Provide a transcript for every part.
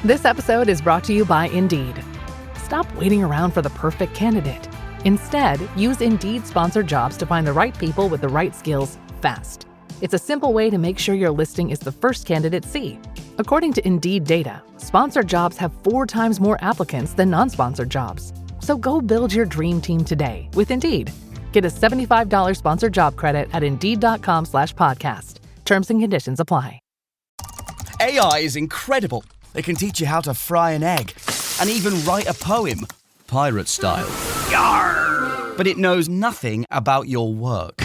This episode is brought to you by Indeed. Stop waiting around for the perfect candidate. Instead, use Indeed sponsored jobs to find the right people with the right skills fast. It's a simple way to make sure your listing is the first candidates see. According to Indeed data, sponsored jobs have 4 times more applicants than non-sponsored jobs. So go build your dream team today with Indeed. Get a $75 sponsored job credit at Indeed.com/podcast. Terms and conditions apply. AI is incredible. It can teach you how to fry an egg and even write a poem, pirate style. Yarr! But it knows nothing about your work.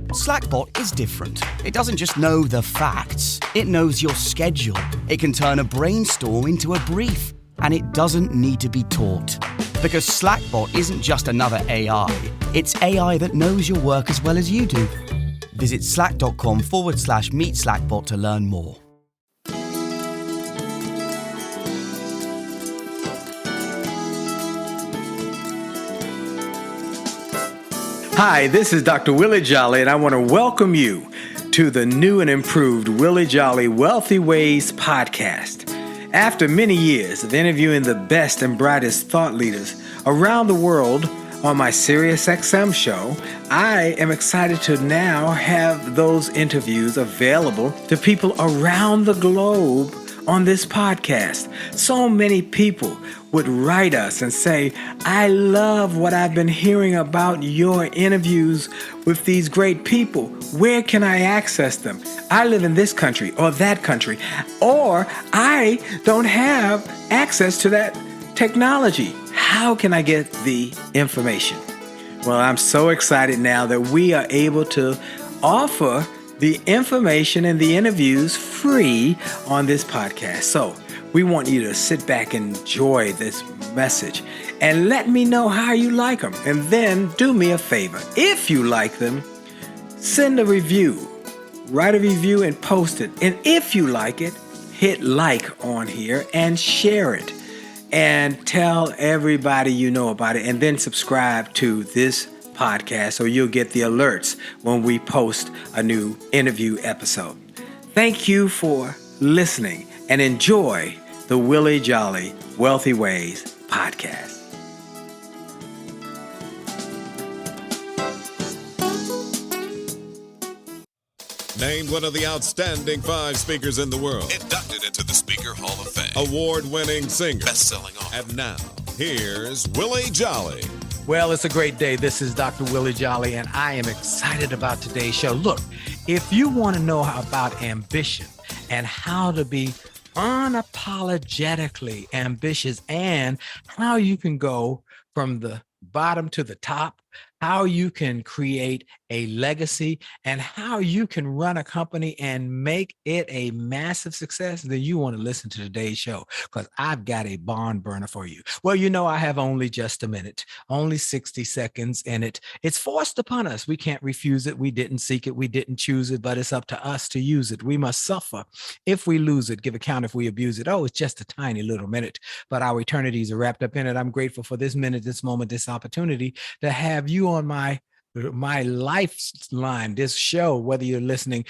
Slackbot is different. It doesn't just know the facts. It knows your schedule. It can turn a brainstorm into a brief. And it doesn't need to be taught. Because Slackbot isn't just another AI. It's AI that knows your work as well as you do. Visit slack.com/meet Slackbot to learn more. Hi, this is Dr. Willie Jolley, and I want to welcome you to the new and improved Willie Jolley Wealthy Ways podcast. After many years of interviewing the best and brightest thought leaders around the world on my SiriusXM show, I am excited to now have those interviews available to people around the globe on this podcast. So many people would write us and say, I love what I've been hearing about your interviews with these great people. Where can I access them? I live in this country or that country, or I don't have access to that technology. How can I get the information? Well, I'm so excited now that we are able to offer the information and the interviews free on this podcast. So we want you to sit back and enjoy this message and let me know how you like them. And then do me a favor. If you like them, send a review. Write a review and post it. And if you like it, hit like on here and share it. And tell everybody you know about it. And then subscribe to this podcast so you'll get the alerts when we post a new interview episode. Thank you for listening and enjoy the Willie Jolley Wealthy Ways podcast. Named one of the outstanding 5 speakers in the world. Inducted into the Speaker Hall of Fame. Award-winning singer. Best-selling author. And now, here's Willie Jolley. Well, it's a great day. This is Dr. Willie Jolley, and I am excited about today's show. Look, if you want to know about ambition and how to be unapologetically ambitious and how you can go from the bottom to the top, how you can create a legacy, and how you can run a company and make it a massive success, then you want to listen to today's show because I've got a barn burner for you. Well, you know, I have only just a minute, only 60 seconds in it. It's forced upon us. We can't refuse it. We didn't seek it. We didn't choose it, but it's up to us to use it. We must suffer if we lose it, give account if we abuse it. Oh, it's just a tiny little minute, but our eternities are wrapped up in it. I'm grateful for this minute, this moment, this opportunity to have you on my lifeline, this show, whether you're listening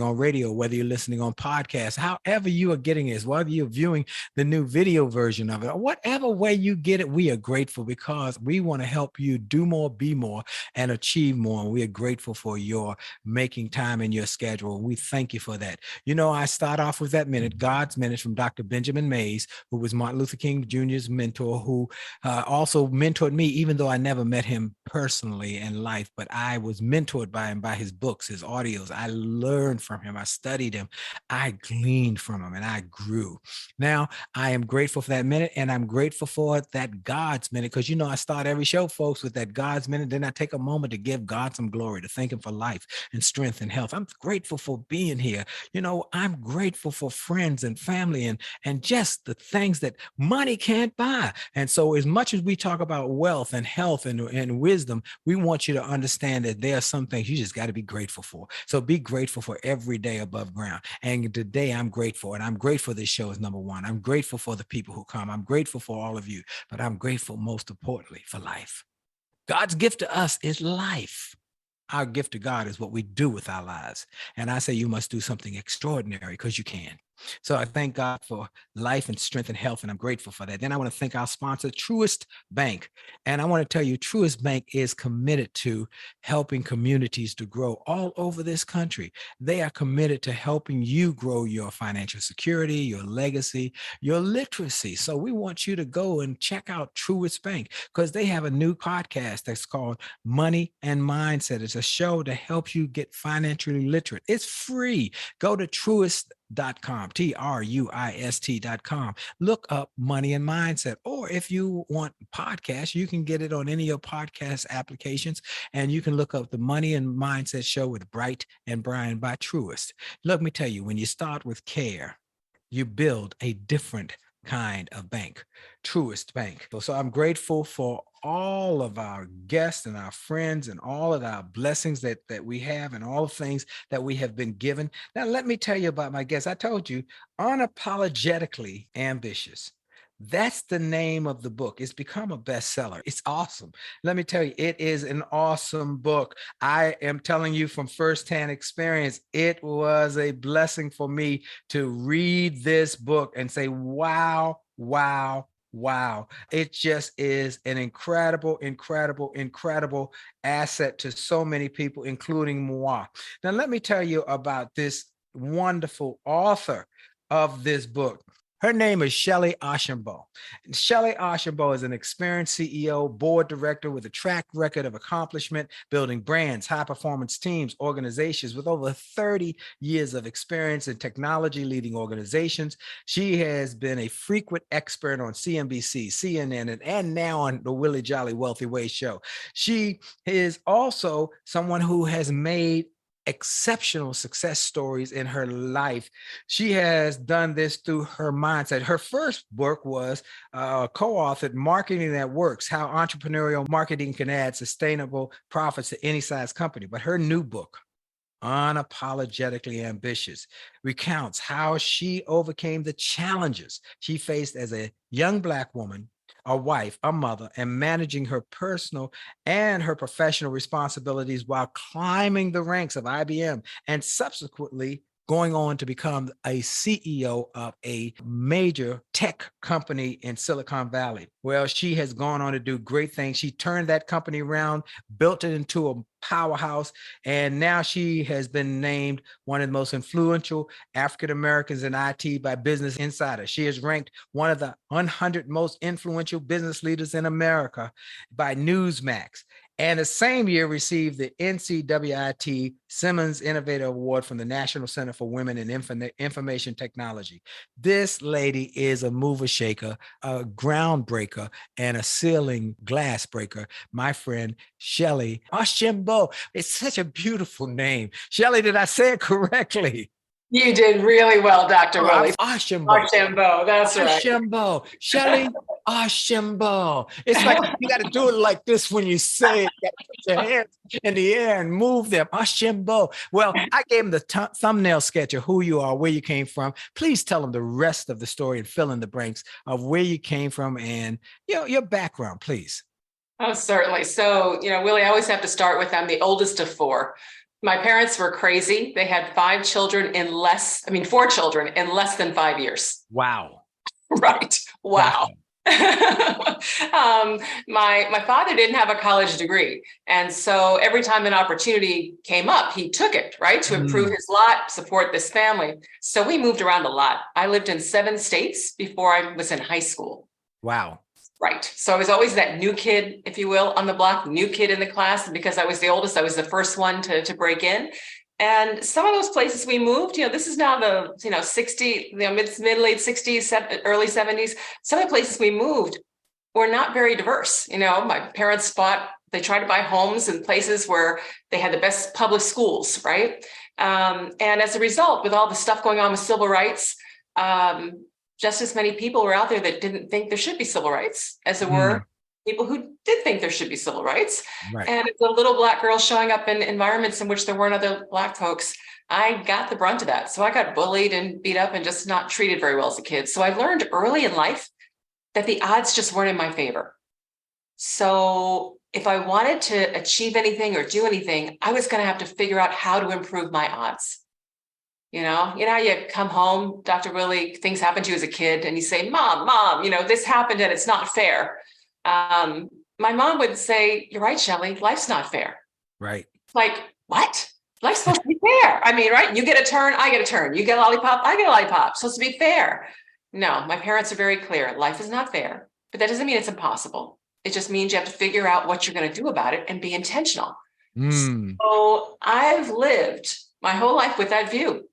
on radio, whether you're listening on podcasts, however you are getting this, whether you're viewing the new video version of it, or whatever way you get it, we are grateful because we want to help you do more, be more, and achieve more. And we are grateful for your making time in your schedule. We thank you for that. You know, I start off with that minute, God's Minute from Dr. Benjamin Mays, who was Martin Luther King Jr.'s mentor, who also mentored me, even though I never met him personally and life, but I was mentored by him, by his books, his audios. I learned from him. I studied him. I gleaned from him and I grew. Now I am grateful for that minute, and I'm grateful for that God's Minute because, you know, I start every show, folks, with that God's Minute. Then I take a moment to give God some glory, to thank him for life and strength and health. I'm grateful for being here. You know, I'm grateful for friends and family and just the things that money can't buy. And so as much as we talk about wealth and health and wisdom, we want you to understand that there are some things you just got to be grateful for. So be grateful for every day above ground. And today I'm grateful, and I'm grateful this show is number one. I'm grateful for the people who come. I'm grateful for all of you, but I'm grateful most importantly for life. God's gift to us is life. Our gift to God is what we do with our lives. And I say you must do something extraordinary because you can. So I thank God for life and strength and health, and I'm grateful for that. Then I want to thank our sponsor, Truist Bank. And I want to tell you, Truist Bank is committed to helping communities to grow all over this country. They are committed to helping you grow your financial security, your legacy, your literacy. So we want you to go and check out Truist Bank because they have a new podcast that's called Money and Mindset. It's a show to help you get financially literate. It's free. Go to Truist.com, Truist.com. Look up Money and Mindset. Or if you want podcasts, you can get it on any of your podcast applications. And you can look up the Money and Mindset show with Bright and Brian by Truist. Let me tell you, when you start with care, you build a different kind of bank, Truist Bank. So I'm grateful for all of our guests and our friends and all of our blessings that we have and all the things that we have been given. Now, let me tell you about my guests. I told you, Unapologetically Ambitious. That's the name of the book. It's become a bestseller. It's awesome. Let me tell you, it is an awesome book. I am telling you from firsthand experience, it was a blessing for me to read this book and say, wow, wow, wow. It just is an incredible, incredible, incredible asset to so many people, including moi. Now, let me tell you about this wonderful author of this book. Her name is Shellye Archambeau. Shellye Archambeau is an experienced CEO, board director with a track record of accomplishment, building brands, high-performance teams, organizations with over 30 years of experience in technology, leading organizations. She has been a frequent expert on CNBC, CNN, and now on the Willie Jolley Wealthy Ways show. She is also someone who has made exceptional success stories in her life. She has done this through her mindset. Her first book was co-authored Marketing That Works, How Entrepreneurial Marketing Can Add Sustainable Profits to Any Size Company. But her new book, Unapologetically Ambitious, recounts how she overcame the challenges she faced as a young Black woman, a wife, a mother, and managing her personal and her professional responsibilities while climbing the ranks of IBM and subsequently going on to become a CEO of a major tech company in Silicon Valley. Well, she has gone on to do great things. She turned that company around, built it into a powerhouse, and now she has been named one of the most influential African Americans in IT by Business Insider. She is ranked one of the 100 most influential business leaders in America by Newsmax. And the same year received the NCWIT Simmons Innovator Award from the National Center for Women in Information Technology. This lady is a mover shaker, a groundbreaker, and a ceiling glass breaker. My friend, Shellye Archambeau. It's such a beautiful name. Shellye, did I say it correctly? You did really well, Dr. Willie. Archambeau. Archambeau, that's right. Archambeau. Shellye Archambeau. It's like you got to do it like this when you say it. You got to put your hands in the air and move them. Archambeau. Well, I gave him the thumbnail sketch of who you are, where you came from. Please tell them the rest of the story and fill in the blanks of where you came from and your background, please. Oh, certainly. So, Willie, I always have to start with I'm the oldest of four. My parents were crazy. They had four children in less than 5 years. Wow. Right. Wow. My father didn't have a college degree. And so every time an opportunity came up, he took it, right, to improve his lot, support this family. So we moved around a lot. I lived in 7 states before I was in high school. Wow. Right. So I was always that new kid, if you will, on the block, new kid in the class. And because I was the oldest, I was the first one to break in. And some of those places we moved, this is now the, 60, mid-late 60s, early 70s. Some of the places we moved were not very diverse. My parents they tried to buy homes in places where they had the best public schools, right? And as a result, with all the stuff going on with civil rights, just as many people were out there that didn't think there should be civil rights as there were people who did think there should be civil rights. Right. And as a little Black girl showing up in environments in which there weren't other Black folks, I got the brunt of that. So I got bullied and beat up and just not treated very well as a kid. So I learned early in life that the odds just weren't in my favor. So if I wanted to achieve anything or do anything, I was going to have to figure out how to improve my odds. You come home, Dr. Willie, things happen to you as a kid, and you say, Mom, this happened and it's not fair. My mom would say, you're right, Shelley, life's not fair. Right. Like, what? Life's supposed to be fair. I mean, right? You get a turn, I get a turn. You get a lollipop, I get a lollipop. It's supposed to be fair. No, my parents are very clear. Life is not fair, but that doesn't mean it's impossible. It just means you have to figure out what you're going to do about it and be intentional. So I've lived my whole life with that view.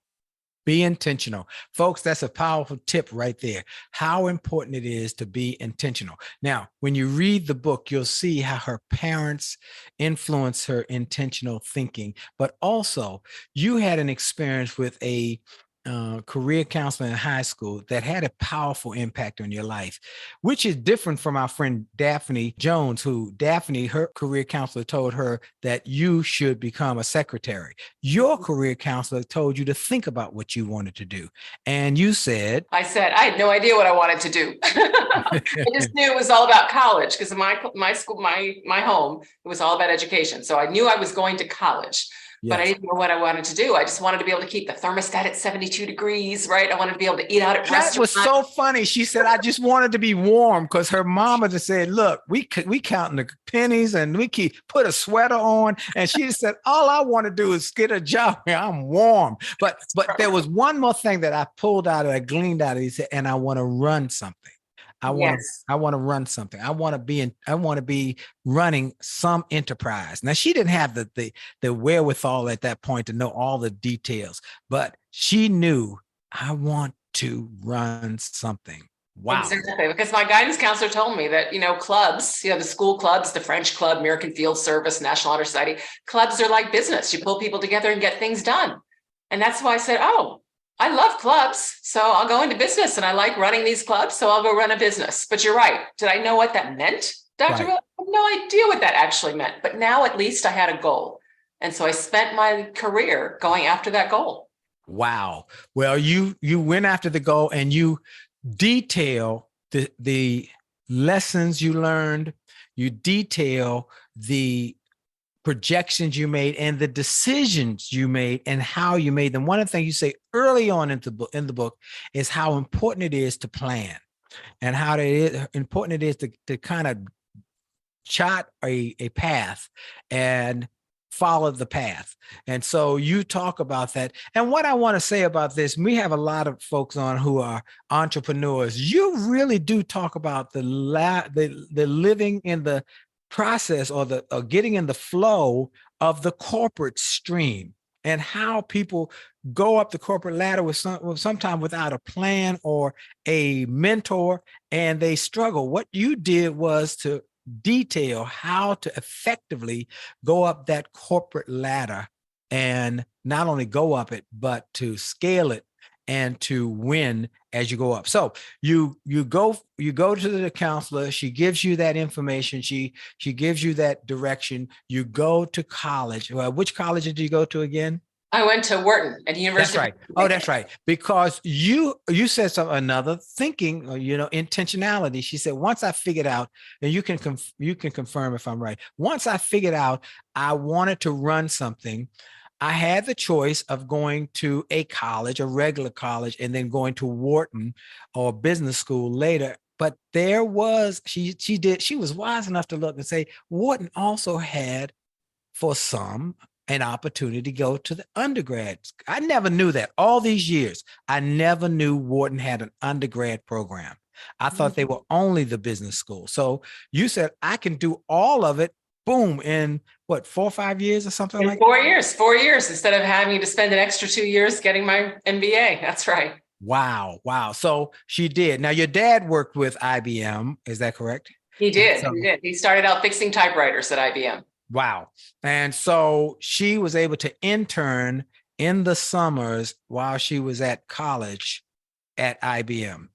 Be intentional. Folks, that's a powerful tip right there. How important it is to be intentional. Now, when you read the book, you'll see how her parents influence her intentional thinking, but also you had an experience with a career counselor in high school that had a powerful impact on your life, which is different from our friend Daphne Jones, her career counselor told her that you should become a secretary. Your career counselor told you to think about what you wanted to do. And you said, I had no idea what I wanted to do. I just knew it was all about college because my school, my home, it was all about education. So I knew I was going to college. But I didn't know what I wanted to do. I just wanted to be able to keep the thermostat at 72 degrees, right? I wanted to be able to eat out at restaurants. That was so funny. She said, I just wanted to be warm because her mama just said, look, we counting the pennies and we put a sweater on. And she just said, all I want to do is get a job where I'm warm. But there was one more thing that I pulled out of, I gleaned out of it, and I want to run something. I want to run something. I want to be running some enterprise. Now, she didn't have the wherewithal at that point to know all the details, but she knew, I want to run something. Wow. Exactly. Because my guidance counselor told me that, clubs, the school clubs, the French Club, American Field Service, National Honor Society, clubs are like business. You pull people together and get things done. And that's why I said, I love clubs, so I'll go into business, and I like running these clubs, so I'll go run a business. But you're right. Did I know what that meant, Dr. Will? I have no idea what that actually meant. But now at least I had a goal. And so I spent my career going after that goal. Wow. Well, you went after the goal, and you detail the lessons you learned. You detail the projections you made and the decisions you made and how you made them. One of the things you say early on in the book is how important it is to plan, and how important it is to kind of chart a path and follow the path. And so you talk about that. And what I want to say about this, we have a lot of folks on who are entrepreneurs. You really do talk about the living in the process or getting in the flow of the corporate stream, and how people go up the corporate ladder sometimes without a plan or a mentor, and they struggle. What you did was to detail how to effectively go up that corporate ladder, and not only go up it, but to scale it and to win as you go up. So you go to the counselor. She gives you that information. She gives you that direction. You go to college. Which college did you go to again? I went to Wharton at the University. That's right. Oh, that's right. Because you said another thinking, intentionality. She said, once I figured out, and you can confirm if I'm right. Once I figured out I wanted to run something, I had the choice of going to a college, a regular college, and then going to Wharton or business school later. But there was, she was wise enough to look and say, Wharton also had, for some, an opportunity to go to the undergrads. I never knew that. All these years, I never knew Wharton had an undergrad program. I thought they were only the business school. So you said, I can do all of it, boom, in what, 4 or 5 years or something like that? 4 years instead of having to spend an extra 2 years getting my MBA. That's right. Wow. So she did. Now, your dad worked with IBM. Is that correct? He did. He started out fixing typewriters at IBM. Wow. And so she was able to intern in the summers while she was at college at IBM.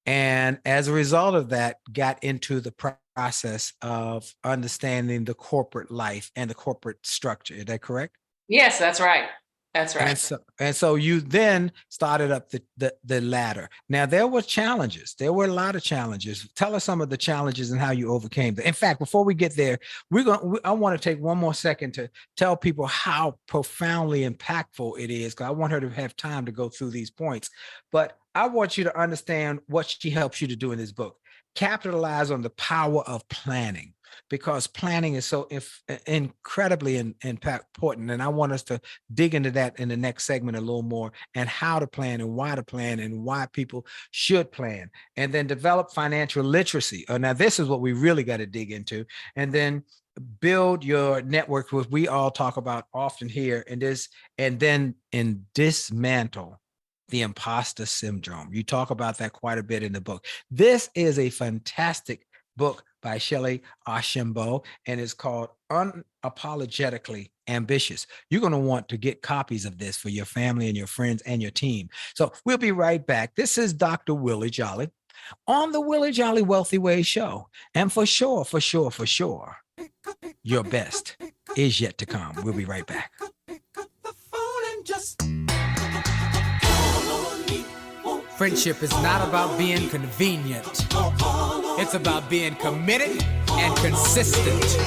And as a result of that, got into the process of understanding the corporate life and the corporate structure. Is that correct? Yes, that's right. That's right. And so you then started up the ladder. Now there were challenges. There were a lot of challenges. Tell us some of the challenges and how you overcame them. In fact, before we get there, I want to take one more second to tell people how profoundly impactful it is, because I want her to have time to go through these points. But I want you to understand what she helps you to do in this book. Capitalize on the power of planning, because planning is so incredibly important. And I want us to dig into that in the next segment a little more, and how to plan and why people should plan, and then develop financial literacy. Now, this is what we really got to dig into. And then build your network, which we all talk about often here, and then dismantle the imposter syndrome. You talk about that quite a bit in the book. This is a fantastic book by Shellye Archambeau, and it's called Unapologetically Ambitious. You're going to want to get copies of this for your family and your friends and your team. So we'll be right back. This is Dr. Willie Jolley on the Willie Jolley Wealthy Ways Show. And for sure, your best is yet to come. We'll be right back. Friendship is not about being convenient. It's about being committed and consistent.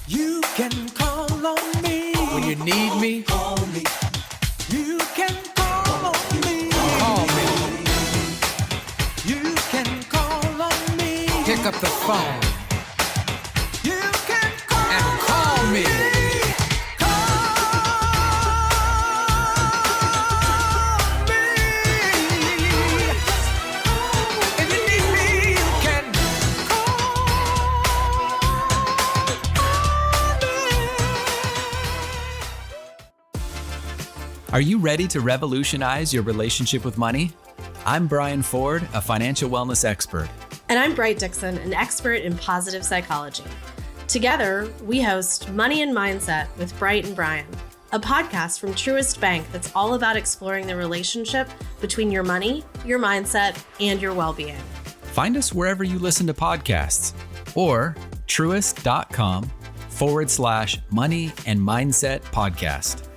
You can call on me when you need me. Call me. You can call on me. Call me. You can call on me. Pick up the phone. You can call me. Are you ready to revolutionize your relationship with money? I'm Brian Ford, a financial wellness expert. And I'm Bright Dixon, an expert in positive psychology. Together, we host Money and Mindset with Bright and Brian, a podcast from Truist Bank that's all about exploring the relationship between your money, your mindset, and your well-being. Find us wherever you listen to podcasts, or truist.com/money and mindset podcast.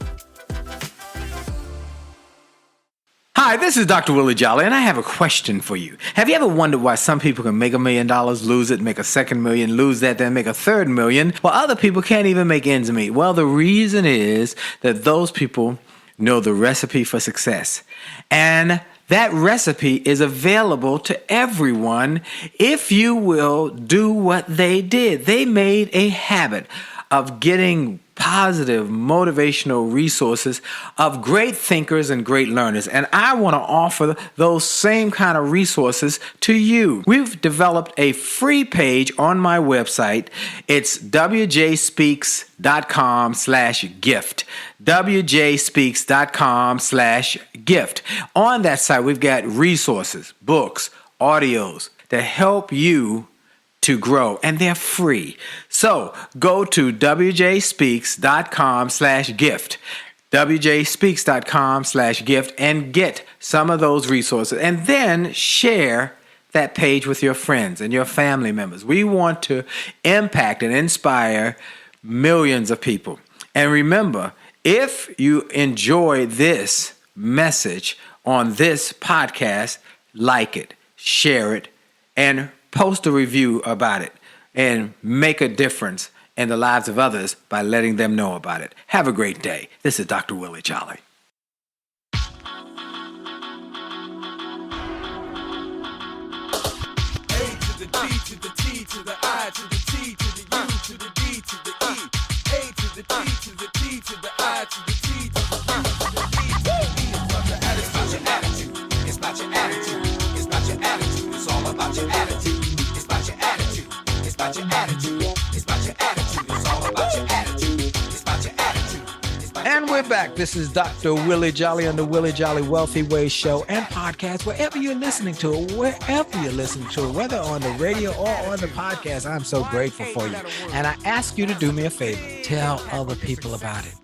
Hi, this is Dr. Willie Jolley, and I have a question for you. Have you ever wondered why some people can make $1 million, lose it, make a second million, lose that, then make a third million, while other people can't even make ends meet? Well, the reason is that those people know the recipe for success. And that recipe is available to everyone if you will do what they did. They made a habit of getting positive, motivational resources of great thinkers and great learners. And I want to offer those same kind of resources to you. We've developed a free page on my website. It's wjspeaks.com/gift. wjspeaks.com/gift. On that site, we've got resources, books, audios that help you to grow, and they're free. So go to wjspeaks.com/gift, wjspeaks.com/gift, and get some of those resources, and then share that page with your friends and your family members. We want to impact and inspire millions of people. And remember, if you enjoy this message on this podcast, like it, share it, and post a review about it, and make a difference in the lives of others by letting them know about it. Have a great day. This is Dr. Willie Jolley. A to the D to the T to the I to the T to the U to the D to the E. A to the D to the T to the I to the T to the U to the D to the E. It's about your attitude. It's about your attitude. It's about your attitude. It's all about your attitude. It's about your attitude. It's about your attitude. It's about your attitude. It's all about your attitude. It's about your attitude. And we're back. This is Dr. Willie Jolley on the Willie Jolley Wealthy Ways Show and podcast, wherever you're listening to it, whether on the radio or on the podcast. I'm so grateful for you. And I ask you to do me a favor. Tell other people about it.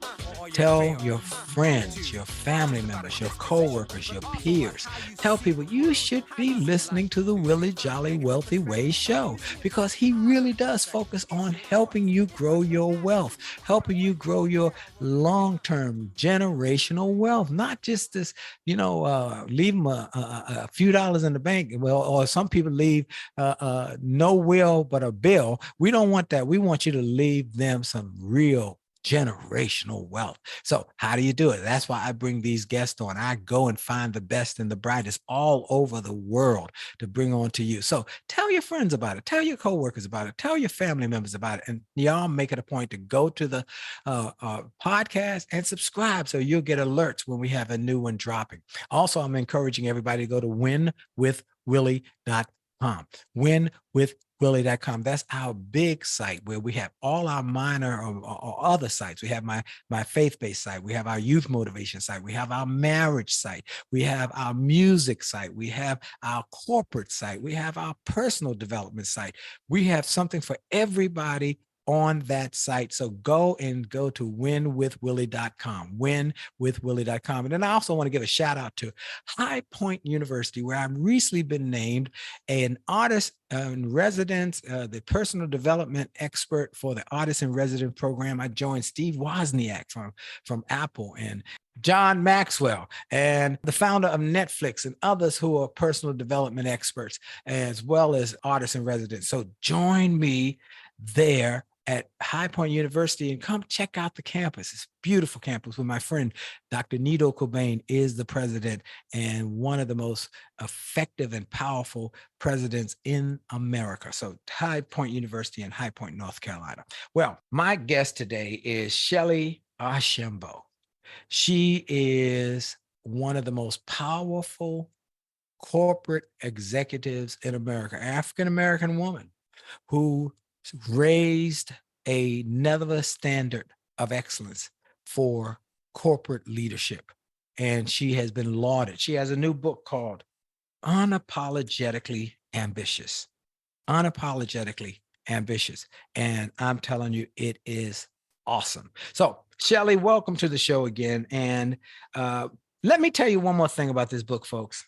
Tell your friends, your family members, your coworkers, your peers. Tell people you should be listening to the Willie Jolley Wealthy Ways show, because he really does focus on helping you grow your wealth, helping you grow your long-term generational wealth, not just this, leave them a few dollars in the bank. Well, or some people leave no will but a bill. We don't want that. We want you to leave them some real generational wealth. So how do you do it? That's why I bring these guests on. I go and find the best and the brightest all over the world to bring on to you. So tell your friends about it. Tell your coworkers about it. Tell your family members about it. And y'all make it a point to go to the podcast and subscribe so you'll get alerts when we have a new one dropping. Also, I'm encouraging everybody to go to winwithwillie.com. winwithwillie.com. That's our big site where we have all our minor or other sites. We have my faith-based site. We have our youth motivation site. We have our marriage site. We have our music site. We have our corporate site. We have our personal development site. We have something for everybody on that site. So go to winwithwillie.com, winwithwillie.com. And then I also want to give a shout out to High Point University, where I've recently been named an artist in residence, the personal development expert for the artist in residence program. I joined Steve Wozniak from Apple and John Maxwell and the founder of Netflix and others who are personal development experts, as well as artists in residence. So join me there at High Point University and come check out the campus. It's a beautiful campus where my friend, Dr. Nido Cobain, is the president and one of the most effective and powerful presidents in America. So High Point University in High Point, North Carolina. Well, my guest today is Shellye Archambeau. She is one of the most powerful corporate executives in America, African-American woman who raised another standard of excellence for corporate leadership. And she has been lauded. She has a new book called Unapologetically Ambitious. Unapologetically Ambitious. And I'm telling you, it is awesome. So, Shellye, welcome to the show again. And let me tell you one more thing about this book, folks.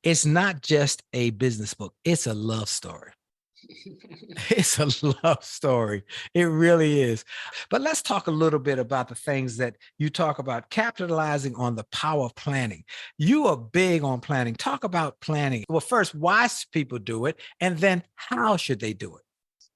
It's not just a business book. It's a love story. It's a love story. It really is. But let's talk a little bit about the things that you talk about, capitalizing on the power of planning. You are big on planning. Talk about planning. Well, first, why should people do it? And then how should they do it?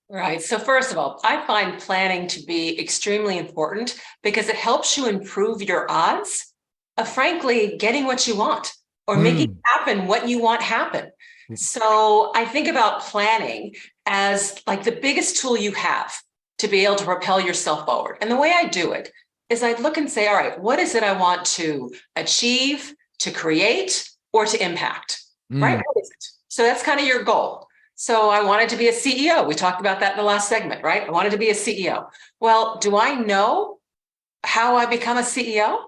Right. So first of all, I find planning to be extremely important because it helps you improve your odds of, frankly, getting what you want or making happen what you want happen. So I think about planning as like the biggest tool you have to be able to propel yourself forward. And the way I do it is I look and say, all right, what is it I want to achieve, to create, or to impact, right? What is it? So that's kind of your goal. So I wanted to be a CEO. We talked about that in the last segment, right? I wanted to be a CEO. Well, do I know how I become a CEO?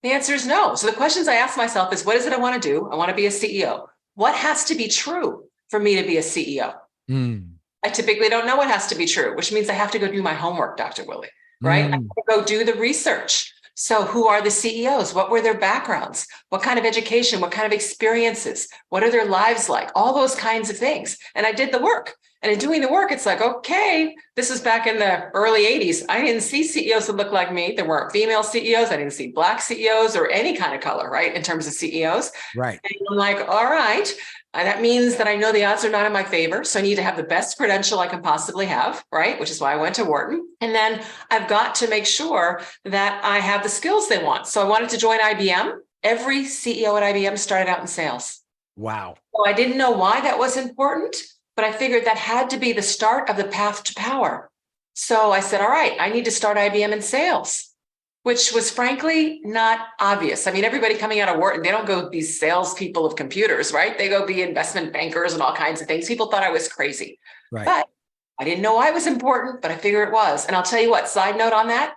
The answer is no. So the questions I ask myself is, what is it I want to do? I want to be a CEO. What has to be true for me to be a CEO? I typically don't know what has to be true, which means I have to go do my homework, Dr. Willie, right? I have to go do the research. So who are the CEOs? What were their backgrounds? What kind of education? What kind of experiences? What are their lives like? All those kinds of things. And I did the work. And in doing the work, it's like, okay, this is back in the early 80s. I didn't see CEOs that looked like me. There weren't female CEOs. I didn't see Black CEOs or any kind of color, right? In terms of CEOs. Right. And I'm like, all right, that means that I know the odds are not in my favor. So I need to have the best credential I can possibly have, right? Which is why I went to Wharton. And then I've got to make sure that I have the skills they want. So I wanted to join IBM. Every CEO at IBM started out in sales. Wow. So I didn't know why that was important, but I figured that had to be the start of the path to power. So I said, all right, I need to start IBM in sales, which was frankly not obvious. I mean, everybody coming out of Wharton, they don't go be salespeople of computers, right? They go be investment bankers and all kinds of things. People thought I was crazy. Right. But I didn't know why it was important, but I figured it was. And I'll tell you what, side note on that,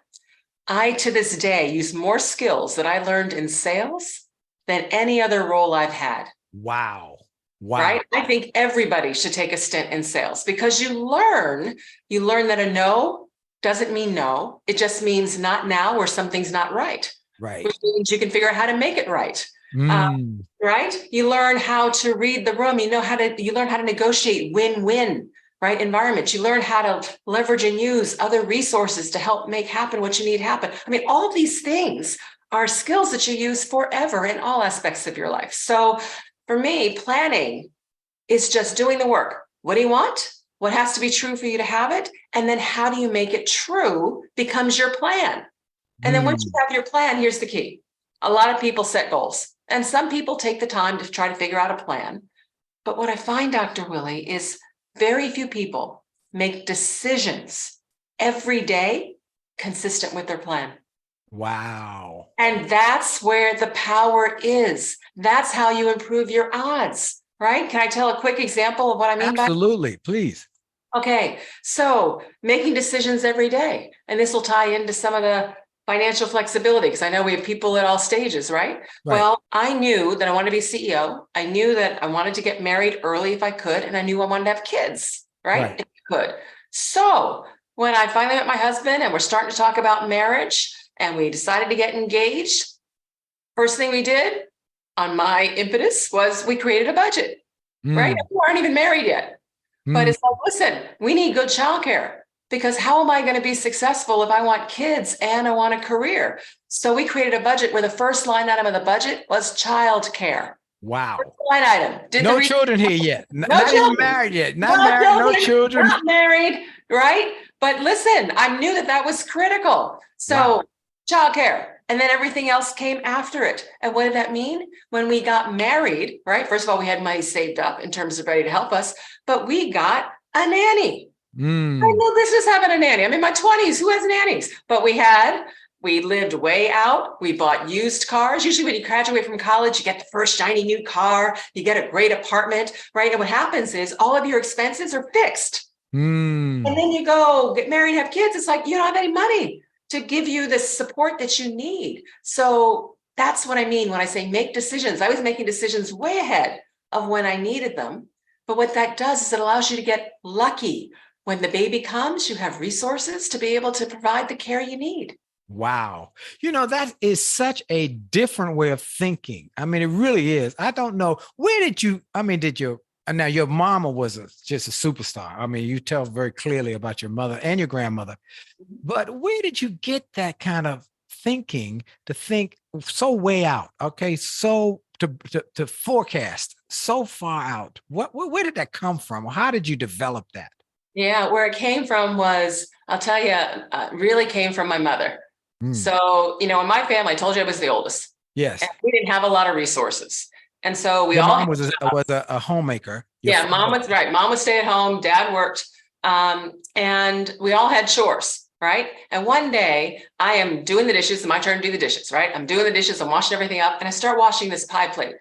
I, to this day, use more skills that I learned in sales than any other role I've had. Wow. Wow. Right? I think everybody should take a stint in sales because you learn that a no doesn't mean no. It just means not now or something's not right. Right. Which means you can figure out how to make it right. Mm. Right? You learn how to read the room. You learn how to negotiate win-win, right? Environments. You learn how to leverage and use other resources to help make happen what you need happen. I mean, all of these things are skills that you use forever in all aspects of your life. So for me, planning is just doing the work. What do you want? What has to be true for you to have it? And then how do you make it true becomes your plan. And then once you have your plan, here's the key. A lot of people set goals, and some people take the time to try to figure out a plan. But what I find, Dr. Willie, is very few people make decisions every day consistent with their plan. Wow. And that's where the power is. That's how you improve your odds, right? Can I tell a quick example of what I mean by that? Absolutely, please. Okay, so making decisions every day, and this will tie into some of the financial flexibility, because I know we have people at all stages, right? Well, I knew that I wanted to be CEO. I knew that I wanted to get married early if I could, and I knew I wanted to have kids, right? If I could. So when I finally met my husband and we're starting to talk about marriage and we decided to get engaged, first thing we did on my impetus was we created a budget, right? We weren't even married yet. But it's like, listen, we need good childcare, because how am I going to be successful if I want kids and I want a career? So we created a budget where the first line item of the budget was childcare. Wow. First line item. No children here yet. No Not even children. married yet. Not married, no children. Not married, right? But listen, I knew that was critical. So childcare. And then everything else came after it. And what did that mean? When we got married, right? First of all, we had money saved up in terms of ready to help us, but we got a nanny. I had no business having a nanny. I'm in my 20s. Who has nannies? But we lived way out. We bought used cars. Usually when you graduate from college, you get the first shiny new car, you get a great apartment, right? And what happens is all of your expenses are fixed. And then you go get married, have kids. It's like, you don't have any money to give you the support that you need. So that's what I mean when I say make decisions. I was making decisions way ahead of when I needed them. But what that does is it allows you to get lucky. When the baby comes, you have resources to be able to provide the care you need. Wow. You know, that is such a different way of thinking. I mean, it really is. I don't know. Now your mama was just a superstar. I mean, you tell very clearly about your mother and your grandmother, but where did you get that kind of thinking to think so way out? Okay. So to forecast so far out, where did that come from? How did you develop that? Yeah, where it came from was, I'll tell you, really came from my mother. So, in my family, I told you I was the oldest. Yes. And we didn't have a lot of resources. And so Your mom was a homemaker. Mom was right. Mom would stay at home. Dad worked. And we all had chores, right? And one day I am doing the dishes. It's my turn to do the dishes, right? I'm doing the dishes. I'm washing everything up. And I start washing this pie plate.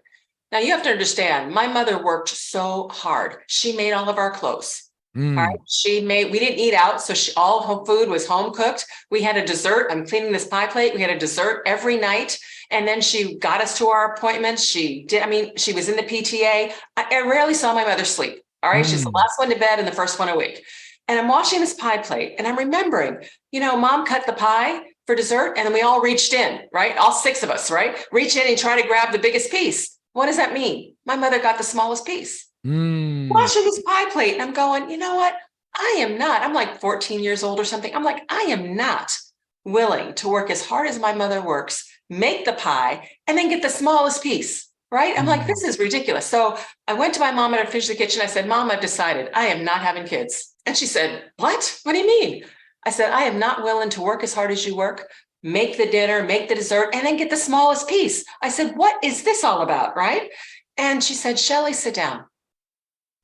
Now you have to understand, my mother worked so hard. She made all of our clothes. All right. We didn't eat out. So all home food was home cooked. We had a dessert. I'm cleaning this pie plate. We had a dessert every night. And then she got us to our appointments. She was in the PTA. I rarely saw my mother sleep. All right. She's the last one to bed and the first one awake. And I'm washing this pie plate and I'm remembering, mom cut the pie for dessert and then we all reached in, right? All 6 of us, right? Reach in and try to grab the biggest piece. What does that mean? My mother got the smallest piece. Washing this pie plate. And I'm going, you know what? I'm like 14 years old or something. I'm like, I am not willing to work as hard as my mother works, make the pie, and then get the smallest piece, right? I'm like, this is ridiculous. So I went to my mom and I finished the kitchen. I said, Mom, I've decided I am not having kids. And she said, what? What do you mean? I said, I am not willing to work as hard as you work, make the dinner, make the dessert, and then get the smallest piece. I said, what is this all about, right? And she said, Shelley, sit down.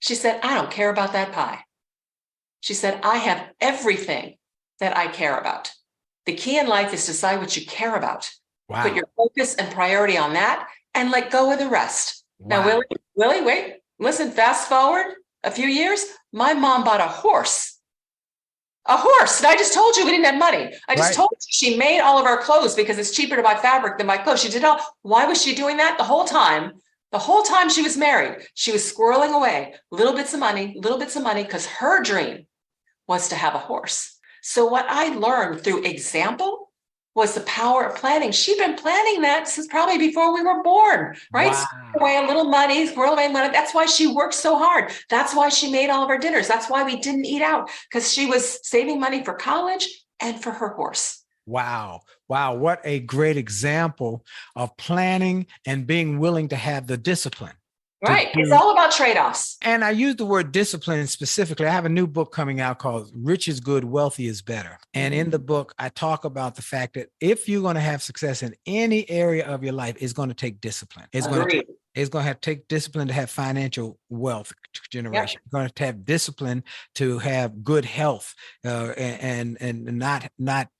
She said, I don't care about that pie. She said, I have everything that I care about. The key in life is to decide what you care about. Wow. Put your focus and priority on that and let go of the rest. Wow. Now, Willie, wait, listen, fast forward a few years, my mom bought a horse. And I just told you we didn't have money. I just told you she made all of our clothes because it's cheaper to buy fabric than buy clothes. She did all. Why was she doing that? The whole time she was married, she was squirreling away little bits of money, because her dream was to have a horse. So what I learned through example was the power of planning. She'd been planning that since probably before we were born, right? Wow. Squirrel away a little money, squirrel away money. That's why she worked so hard. That's why she made all of her dinners. That's why we didn't eat out, because she was saving money for college and for her horse. Wow. Wow. What a great example of planning and being willing to have the discipline. Right. It's all about trade-offs. And I use the word discipline specifically. I have a new book coming out called Rich is Good, Wealthy is Better. And in the book, I talk about the fact that if you're going to have success in any area of your life, it's going to take discipline. It's going to have to take discipline to have financial wealth generation. You're going to have discipline to have good health and not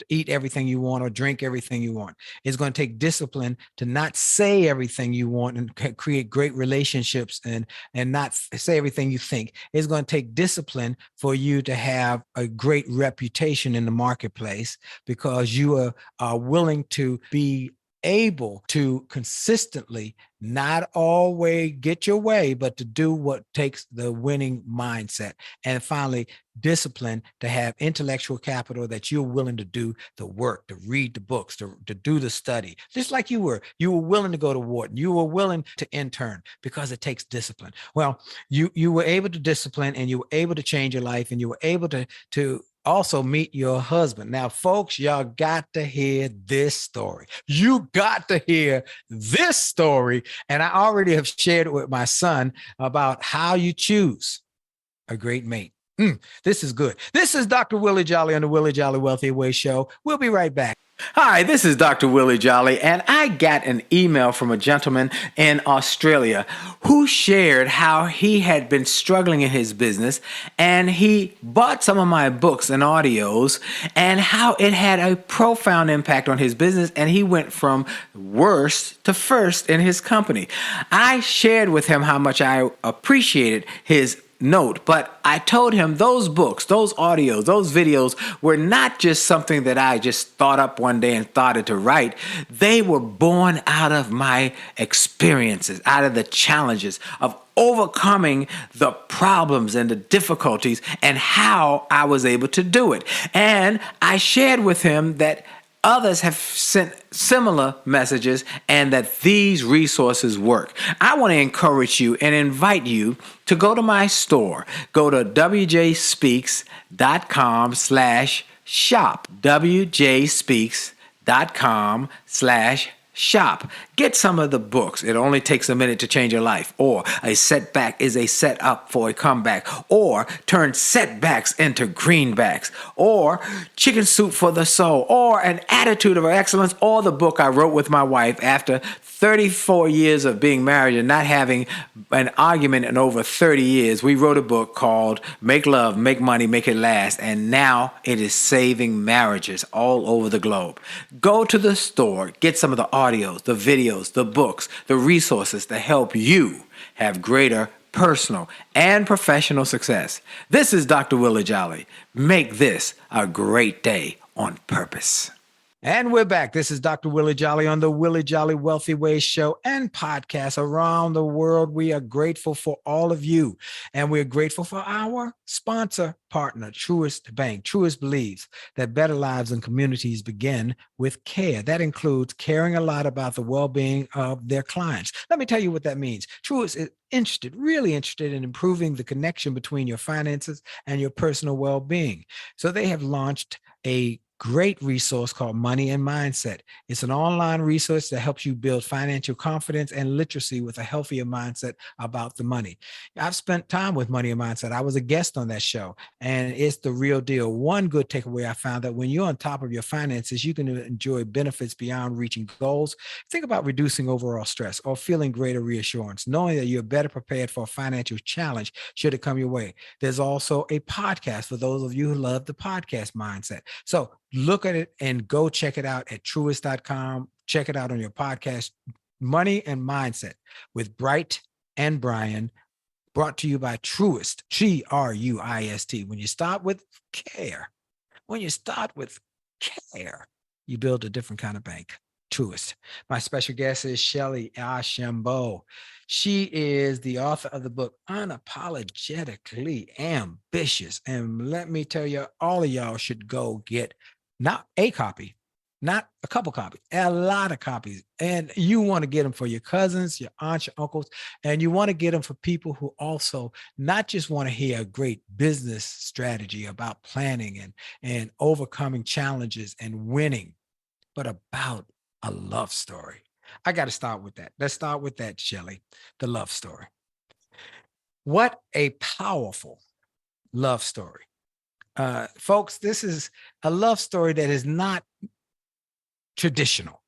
eat everything you want or drink everything you want. It's going to take discipline to not say everything you want and create great relationships and not say everything you think. It's going to take discipline for you to have a great reputation in the marketplace because you are willing to be able to consistently not always get your way, but to do what takes the winning mindset. And finally, discipline to have intellectual capital that you're willing to do the work, to read the books, to do the study, just like you were willing to go to Wharton, you were willing to intern because it takes discipline. Well, you were able to discipline and you were able to change your life and you were able to also meet your husband. Now, folks, y'all got to hear this story. You got to hear this story. And I already have shared it with my son about how you choose a great mate. This is good. This is Dr. Willie Jolley on the Willie Jolley Wealthy Way Show. We'll be right back. Hi, this is Dr. Willie Jolley, and I got an email from a gentleman in Australia who shared how he had been struggling in his business, and he bought some of my books and audios, and how it had a profound impact on his business, and he went from worst to first in his company. I shared with him how much I appreciated his note, but I told him those books, those audios, those videos were not just something that I just thought up one day and started to write. They were born out of my experiences, out of the challenges of overcoming the problems and the difficulties and how I was able to do it. And I shared with him that others have sent similar messages and that these resources work. I want to encourage you and invite you to go to my store. Go to wjspeaks.com/shop. wjspeaks.com/shop. Get some of the books. It only takes a minute to change your life. Or a setback is a setup for a comeback. Or turn setbacks into greenbacks. Or chicken soup for the soul. Or an attitude of excellence. Or the book I wrote with my wife after 34 years of being married and not having an argument in over 30 years. We wrote a book called Make Love, Make Money, Make It Last. And now it is saving marriages all over the globe. Go to the store, get some of the audios, the videos, the books, the resources to help you have greater personal and professional success. This is Dr. Willie Jolley. Make this a great day on purpose. And we're back. This is Dr. Willie Jolley on the Willie Jolley Wealthy Ways show and podcast around the world. We are grateful for all of you, and we're grateful for our sponsor partner, Truist Bank. Truist believes that better lives and communities begin with care. That includes caring a lot about the well-being of their clients. Let me tell you what that means. Truist is really interested in improving the connection between your finances and your personal well-being. So they have launched a great resource called Money and Mindset. It's an online resource that helps you build financial confidence and literacy with a healthier mindset about the money. I've spent time with Money and Mindset. I was a guest on that show, and it's the real deal. One good takeaway I found that when you're on top of your finances, you can enjoy benefits beyond reaching goals. Think about reducing overall stress or feeling greater reassurance, knowing that you're better prepared for a financial challenge should it come your way. There's also a podcast for those of you who love the podcast mindset. So look at it and go check it out at truist.com. Check it out on your podcast, Money and Mindset with Bright and Brian, brought to you by Truist, Truist. When you start with care, you build a different kind of bank. Truist. My special guest is Shellye Archambeau. She is the author of the book Unapologetically Ambitious. And let me tell you, all of y'all should go get not a copy, not a couple copies, a lot of copies. And you want to get them for your cousins, your aunts, your uncles, and you want to get them for people who also not just want to hear a great business strategy about planning and overcoming challenges and winning, but about a love story. I got to start with that. Let's start with that, Shellye, the love story. What a powerful love story. Folks, this is a love story that is not traditional.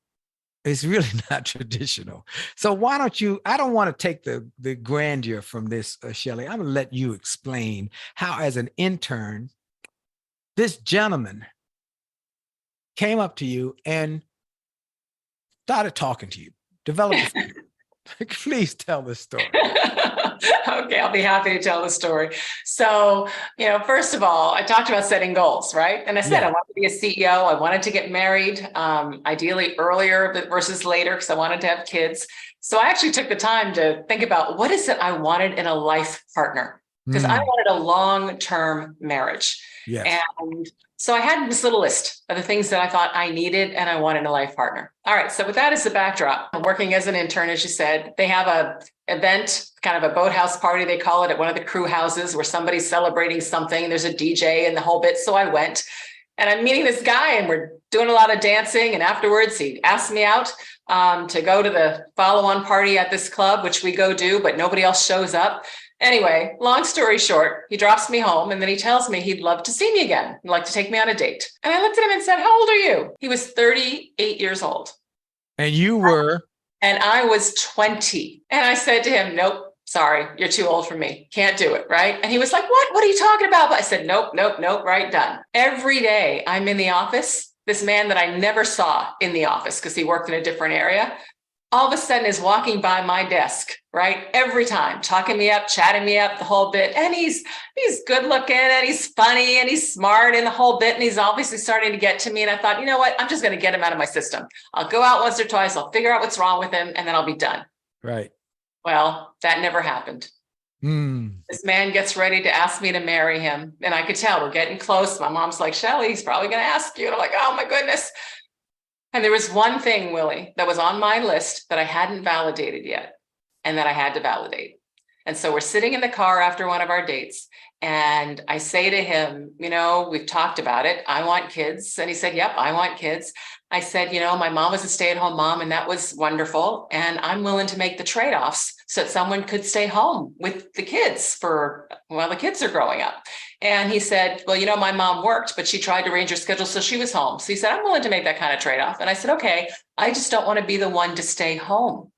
It's really not traditional. So why don't you, I don't want to take the grandeur from this, Shellye. I'm going to let you explain how, as an intern, this gentleman came up to you and started talking to you, developed. Please tell this story. Okay, I'll be happy to tell the story. So, first of all, I talked about setting goals, right? And I said, I wanted to be a CEO. I wanted to get married, ideally earlier versus later, because I wanted to have kids. So I actually took the time to think about what is it I wanted in a life partner, because I wanted a long-term marriage. Yes. And so I had this little list of the things that I thought I needed and I wanted in a life partner. All right. So with that as the backdrop, I'm working as an intern, as you said, they have a event, kind of a boathouse party, they call it, at one of the crew houses where somebody's celebrating something. There's a DJ and the whole bit. So I went and I'm meeting this guy and we're doing a lot of dancing. And afterwards he asked me out to go to the follow-on party at this club, which we go do, but nobody else shows up. Anyway, long story short, he drops me home and then he tells me he'd love to see me again. He'd like to take me on a date. And I looked at him and said, how old are you? He was 38 years old. And you were? And I was 20. And I said to him, nope, sorry, you're too old for me. Can't do it, right? And he was like, what? What are you talking about? But I said, nope, right, done. Every day I'm in the office, this man that I never saw in the office because he worked in a different area, all of a sudden is walking by my desk, right? Every time, talking me up, chatting me up, the whole bit. And he's good looking and he's funny and he's smart and the whole bit. And he's obviously starting to get to me. And I thought, you know what? I'm just going to get him out of my system. I'll go out once or twice. I'll figure out what's wrong with him and then I'll be done. Right. Well, that never happened. This man gets ready to ask me to marry him. And I could tell we're getting close. My mom's like, Shellye, he's probably going to ask you. And I'm like, oh my goodness. And there was one thing, Willie, that was on my list that I hadn't validated yet and that I had to validate. And so we're sitting in the car after one of our dates and I say to him, we've talked about it. I want kids. And he said, yep, I want kids. I said, my mom was a stay-at-home mom and that was wonderful. And I'm willing to make the trade-offs so that someone could stay home with the kids while the kids are growing up. And he said, well, my mom worked, but she tried to arrange her schedule so she was home. So he said, I'm willing to make that kind of trade-off. And I said, okay, I just don't want to be the one to stay home.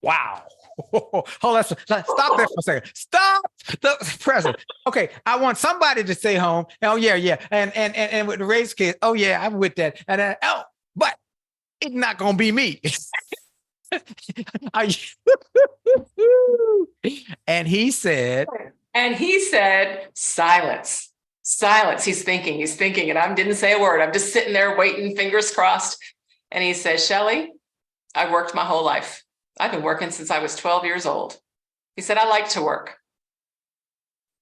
Wow. Hold on. Stop there for a second. Stop the present. Okay. I want somebody to stay home. Oh yeah. And with the raised kids. Oh yeah, I'm with that. And but it's not going to be me. And he said, silence. He's thinking. And I didn't say a word. I'm just sitting there waiting, fingers crossed. And he says, Shellye, I worked my whole life. I've been working since I was 12 years old. He said, I like to work,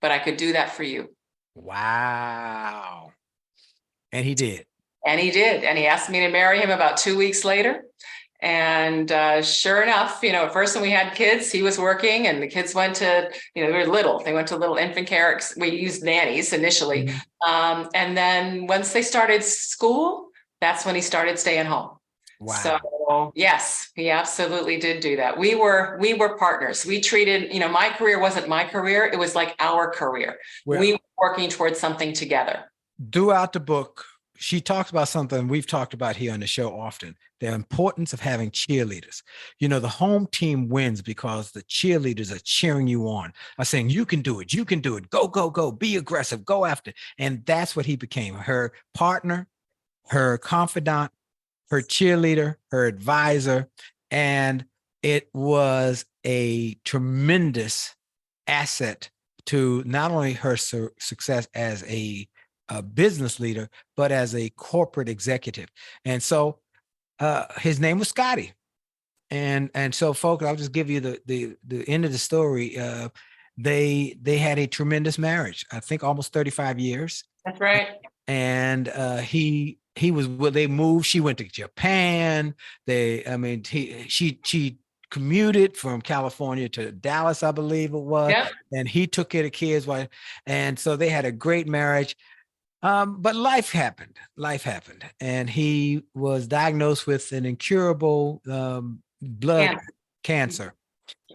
but I could do that for you. Wow. And he did. And he asked me to marry him about 2 weeks later. And sure enough, at first when we had kids, he was working and the kids went to, they were little. They went to little infant care. We used nannies initially. And then once they started school, that's when he started staying home. Wow. So yes, he absolutely did do that. We were partners. We treated, my career wasn't my career. It was like our career. Well, we were working towards something together. Throughout the book, she talks about something we've talked about here on the show often, the importance of having cheerleaders. The home team wins because the cheerleaders are cheering you on, are saying, you can do it, go, be aggressive, go after it. And that's what he became, her partner, her confidant, her cheerleader, her advisor. And it was a tremendous asset to not only her success as a business leader, but as a corporate executive. And so his name was Scotty. And so, folks, I'll just give you the end of the story. They had a tremendous marriage. I think almost 35 years. That's right. And he was, well, they moved. She went to Japan. She commuted from California to Dallas, I believe it was. Yep. And he took care of the kids. And so they had a great marriage. But life happened. And he was diagnosed with an incurable blood cancer.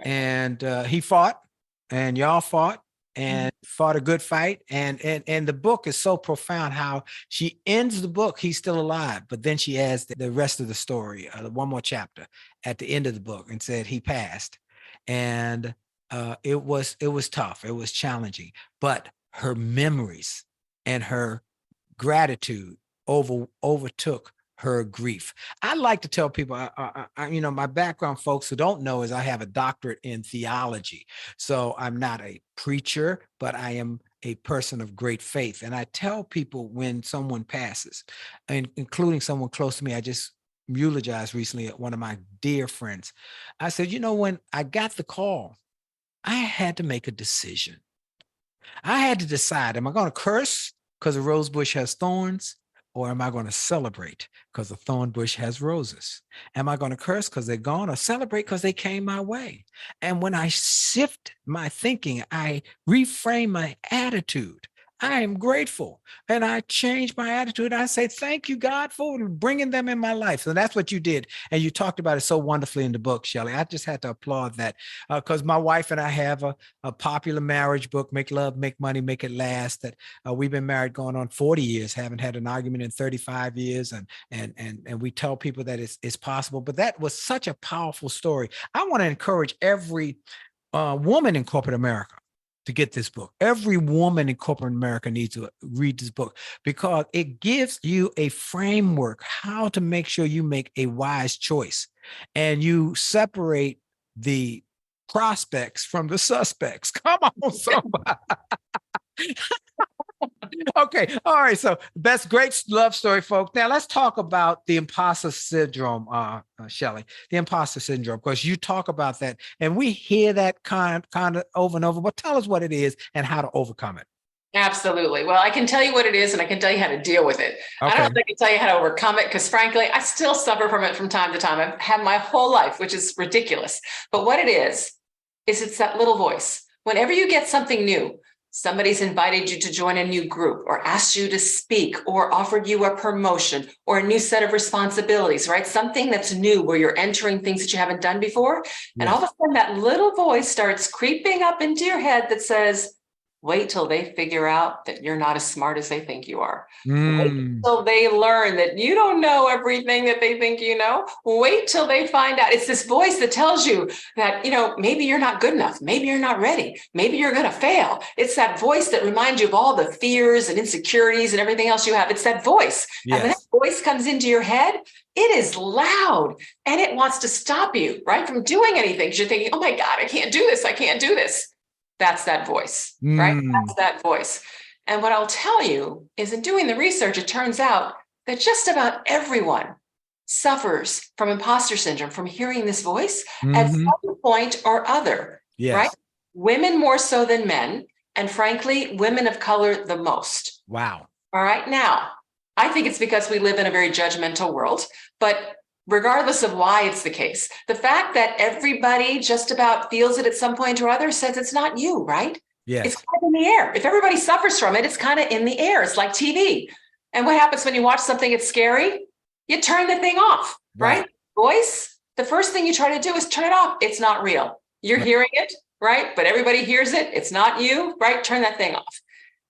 And he fought, and y'all fought, and fought a good fight. And the book is so profound how she ends the book. He's still alive, but then she adds the rest of the story, one more chapter at the end of the book, and said he passed. And it was tough. It was challenging, but her memories and her gratitude overtook her grief. I like to tell people, my background, folks who don't know, is I have a doctorate in theology. So I'm not a preacher, but I am a person of great faith. And I tell people when someone passes, and including someone close to me, I just eulogized recently at one of my dear friends. I said, when I got the call, I had to make a decision. I had to decide, am I going to curse because a rose bush has thorns? Or am I going to celebrate because the thorn bush has roses? Am I going to curse because they're gone, or celebrate because they came my way? And when I shift my thinking, I reframe my attitude. I am grateful, and I change my attitude. I say, thank you, God, for bringing them in my life. So that's what you did. And you talked about it so wonderfully in the book, Shelley. I just had to applaud that because my wife and I have a popular marriage book, Make Love, Make Money, Make It Last, that we've been married going on 40 years, haven't had an argument in 35 years. And we tell people that it's possible. But that was such a powerful story. I want to encourage every woman in corporate America to get this book. Every woman in corporate America needs to read this book because it gives you a framework how to make sure you make a wise choice and you separate the prospects from the suspects. Come on, somebody. Okay. All right. So that's great love story, folks. Now let's talk about the imposter syndrome, Shelley, the imposter syndrome, because you talk about that and we hear that kind of over and over, but tell us what it is and how to overcome it. Absolutely. Well, I can tell you what it is and I can tell you how to deal with it. Okay. I don't know if I can tell you how to overcome it because frankly, I still suffer from it from time to time. I've had my whole life, which is ridiculous. But what it is it's that little voice. Whenever you get something new, somebody's invited you to join a new group or asked you to speak or offered you a promotion or a new set of responsibilities, right? Something that's new where you're entering things that you haven't done before. And all of a sudden that little voice starts creeping up into your head that says, wait till they figure out that you're not as smart as they think you are. Wait till they learn that you don't know everything that they think you know. Wait till they find out. It's this voice that tells you that, maybe you're not good enough. Maybe you're not ready. Maybe you're going to fail. It's that voice that reminds you of all the fears and insecurities and everything else you have. It's that voice. Yes. And when that voice comes into your head, it is loud and it wants to stop you, right, from doing anything. Because you're thinking, oh my God, I can't do this. I can't do this. That's that voice, right? That's that voice. And what I'll tell you is in doing the research, it turns out that just about everyone suffers from imposter syndrome, from hearing this voice at some point or other, right? Women more so than men. And frankly, women of color the most. Wow. All right. Now, I think it's because we live in a very judgmental world, but regardless of why it's the case, the fact that everybody just about feels it at some point or other says it's not you, right? Yes. It's kind of in the air. If everybody suffers from it, it's kind of in the air. It's like TV. And what happens when you watch something that's scary? You turn the thing off, right? Voice, the first thing you try to do is turn it off. It's not real. You're hearing it, right? But everybody hears it. It's not you, right? Turn that thing off.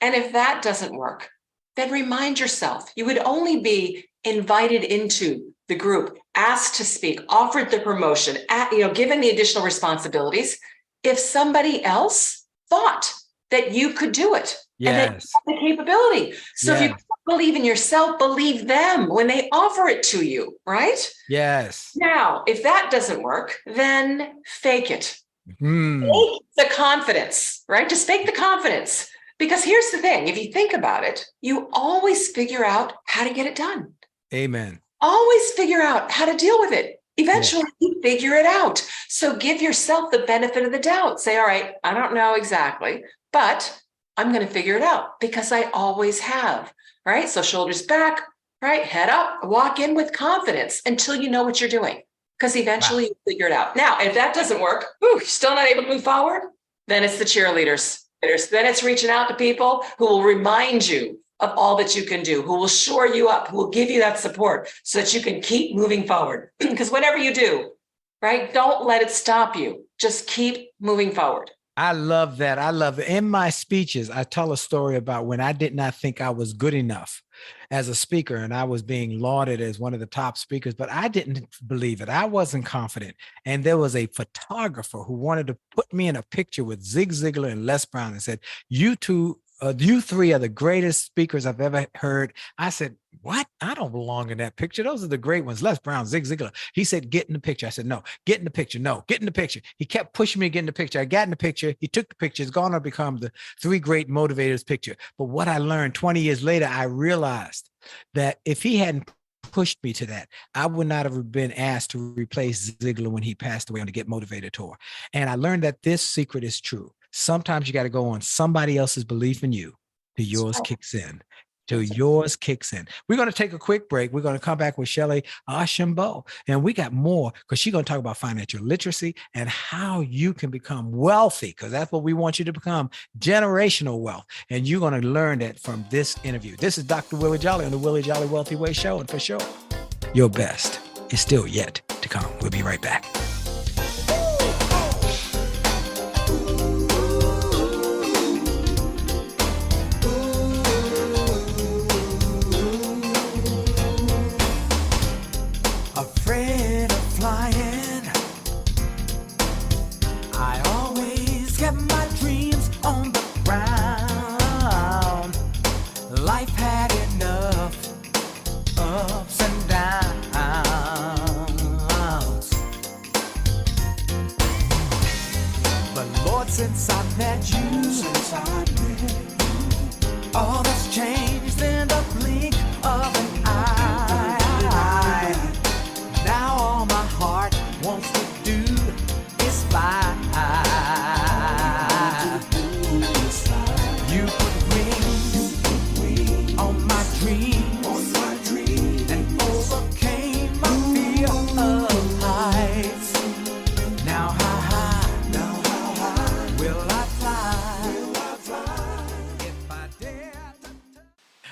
And if that doesn't work, then remind yourself you would only be invited into the group, asked to speak, offered the promotion, given the additional responsibilities, if somebody else thought that you could do it and that you have the capability. So if you believe in yourself, believe them when they offer it to you, right? Yes. Now, if that doesn't work, then fake it. Fake the confidence, right? Just fake the confidence. Because here's the thing, if you think about it, you always figure out how to get it done. Amen. always figure out how to deal with it. Eventually, you figure it out. So give yourself the benefit of the doubt. Say, all right, I don't know exactly, but I'm going to figure it out because I always have, right? So shoulders back, right? Head up, walk in with confidence until you know what you're doing, because eventually you figure it out. Now, if that doesn't work, you're still not able to move forward, then it's the cheerleaders. Then it's reaching out to people who will remind you of all that you can do, who will shore you up, who will give you that support so that you can keep moving forward. Because whatever you do, right, don't let it stop you. Just keep moving forward. I love that. I love it. In my speeches, I tell a story about when I did not think I was good enough as a speaker, and I was being lauded as one of the top speakers, but I didn't believe it. I wasn't confident. And there was a photographer who wanted to put me in a picture with Zig Ziglar and Les Brown and said, you three are the greatest speakers I've ever heard. I said, what? I don't belong in that picture. Those are the great ones. Les Brown, Zig Ziglar. He said, get in the picture. I said, no, get in the picture. No, get in the picture. He kept pushing me to get in the picture. I got in the picture. He took the picture. It's gone to become the three great motivators picture. But what I learned 20 years later, I realized that if he hadn't pushed me to that, I would not have been asked to replace Ziegler when he passed away on the Get Motivated tour. And I learned that this secret is true. Sometimes you got to go on somebody else's belief in you till yours kicks in. Till yours kicks in. We're going to take a quick break. We're going to come back with Shellye Archambeau. And we got more because she's going to talk about financial literacy and how you can become wealthy, because that's what we want you to become, generational wealth. And you're going to learn that from this interview. This is Dr. Willie Jolley on the Willie Jolley Wealthy Way Show. And for sure, your best is still yet to come. We'll be right back. Afraid of flying, I always kept my dreams on the ground. Life had enough ups and downs, but Lord, since I met you, all that's changed in the blink of an eye. Now all my heart wants to do is fly. You put wings on my dreams and overcame my fear of heights. Now how high will I fly? If I dare to...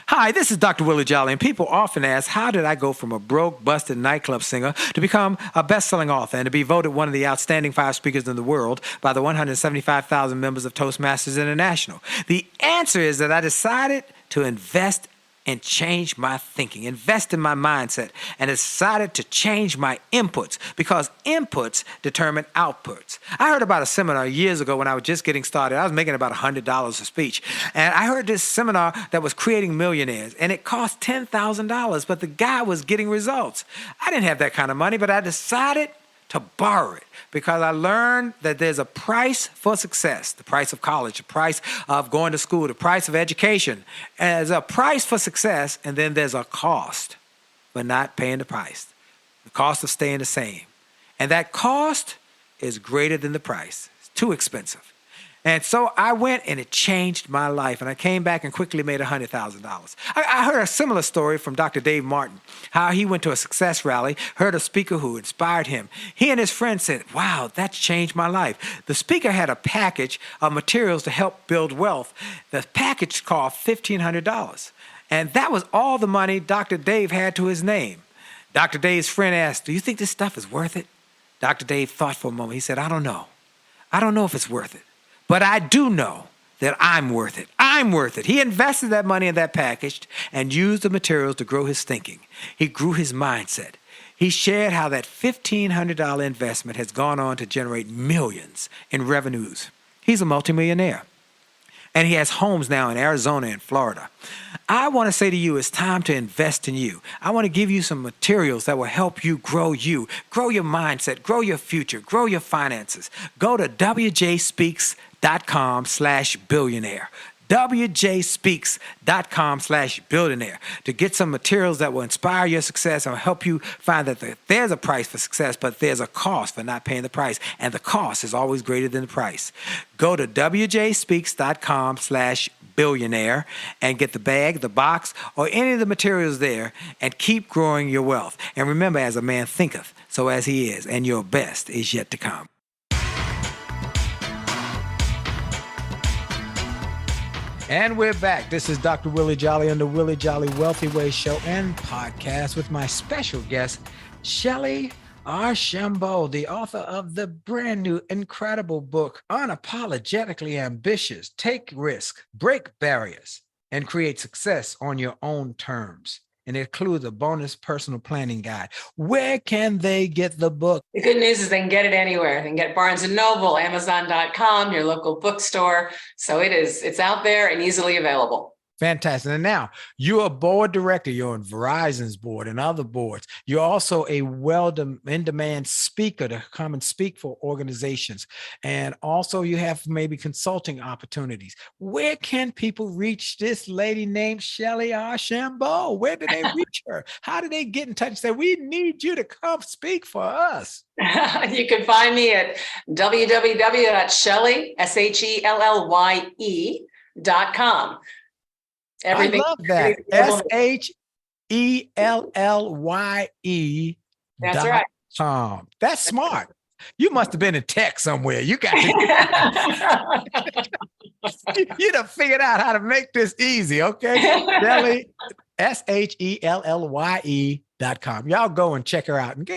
Hi, this is Dr. Willie Jolley, and people often ask, how did I go from a broke, busted nightclub singer to become a best-selling author and to be voted one of the outstanding 5 speakers in the world by the 175,000 members of Toastmasters International? The answer is that I decided to invest and change my thinking, invest in my mindset, and decided to change my inputs, because inputs determine outputs. I heard about a seminar years ago when I was just getting started. I was making about $100 a speech. And I heard this seminar that was creating millionaires, and it cost $10,000, but the guy was getting results. I didn't have that kind of money, but I decided to borrow it, because I learned that there's a price for success, the price of college, the price of going to school, the price of education. And there's a price for success, and then there's a cost for not paying the price, the cost of staying the same. And that cost is greater than the price. It's too expensive. And so I went, and it changed my life. And I came back and quickly made $100,000. I heard a similar story from Dr. Dave Martin, how he went to a success rally, heard a speaker who inspired him. He and his friend said, wow, that's changed my life. The speaker had a package of materials to help build wealth. The package cost $1,500. And that was all the money Dr. Dave had to his name. Dr. Dave's friend asked, do you think this stuff is worth it? Dr. Dave thought for a moment. He said, I don't know. I don't know if it's worth it. But I do know that I'm worth it. I'm worth it. He invested that money in that package and used the materials to grow his thinking. He grew his mindset. He shared how that $1,500 investment has gone on to generate millions in revenues. He's a multimillionaire. And he has homes now in Arizona and Florida. I want to say to you, it's time to invest in you. I want to give you some materials that will help you, grow your mindset, grow your future, grow your finances. Go to wjspeaks.com/billionaire. wjspeaks.com/billionaire to get some materials that will inspire your success and help you find that there's a price for success, but there's a cost for not paying the price. And the cost is always greater than the price. Go to wjspeaks.com/billionaire and get the bag, the box, or any of the materials there and keep growing your wealth. And remember, as a man thinketh, so as he is, and your best is yet to come. And we're back. This is Dr. Willie Jolley on the Willie Jolley Wealthy Ways Show and Podcast with my special guest, Shellye Archambeau, the author of the brand new, incredible book, Unapologetically Ambitious, Take Risk, Break Barriers, and Create Success on Your Own Terms. And it includes a bonus personal planning guide. Where can they get the book? The good news is they can get it anywhere. They can get Barnes & Noble, Amazon.com, your local bookstore. So it's out there and easily available. Fantastic. And now you're a board director. You're on Verizon's board and other boards. You're also a in-demand speaker to come and speak for organizations. And also you have maybe consulting opportunities. Where can people reach this lady named Shellye Archambeau? Where do they reach her? How do they get in touch and say, we need you to come speak for us? You can find me at www.shellye, SHELLYE.com. Everything. I love that. SHELLYE. That's right. That's smart. You must have been in tech somewhere. You got to. You'd have figured out how to make this easy, okay? Shellye, SHELLYE.com. Y'all go and check her out and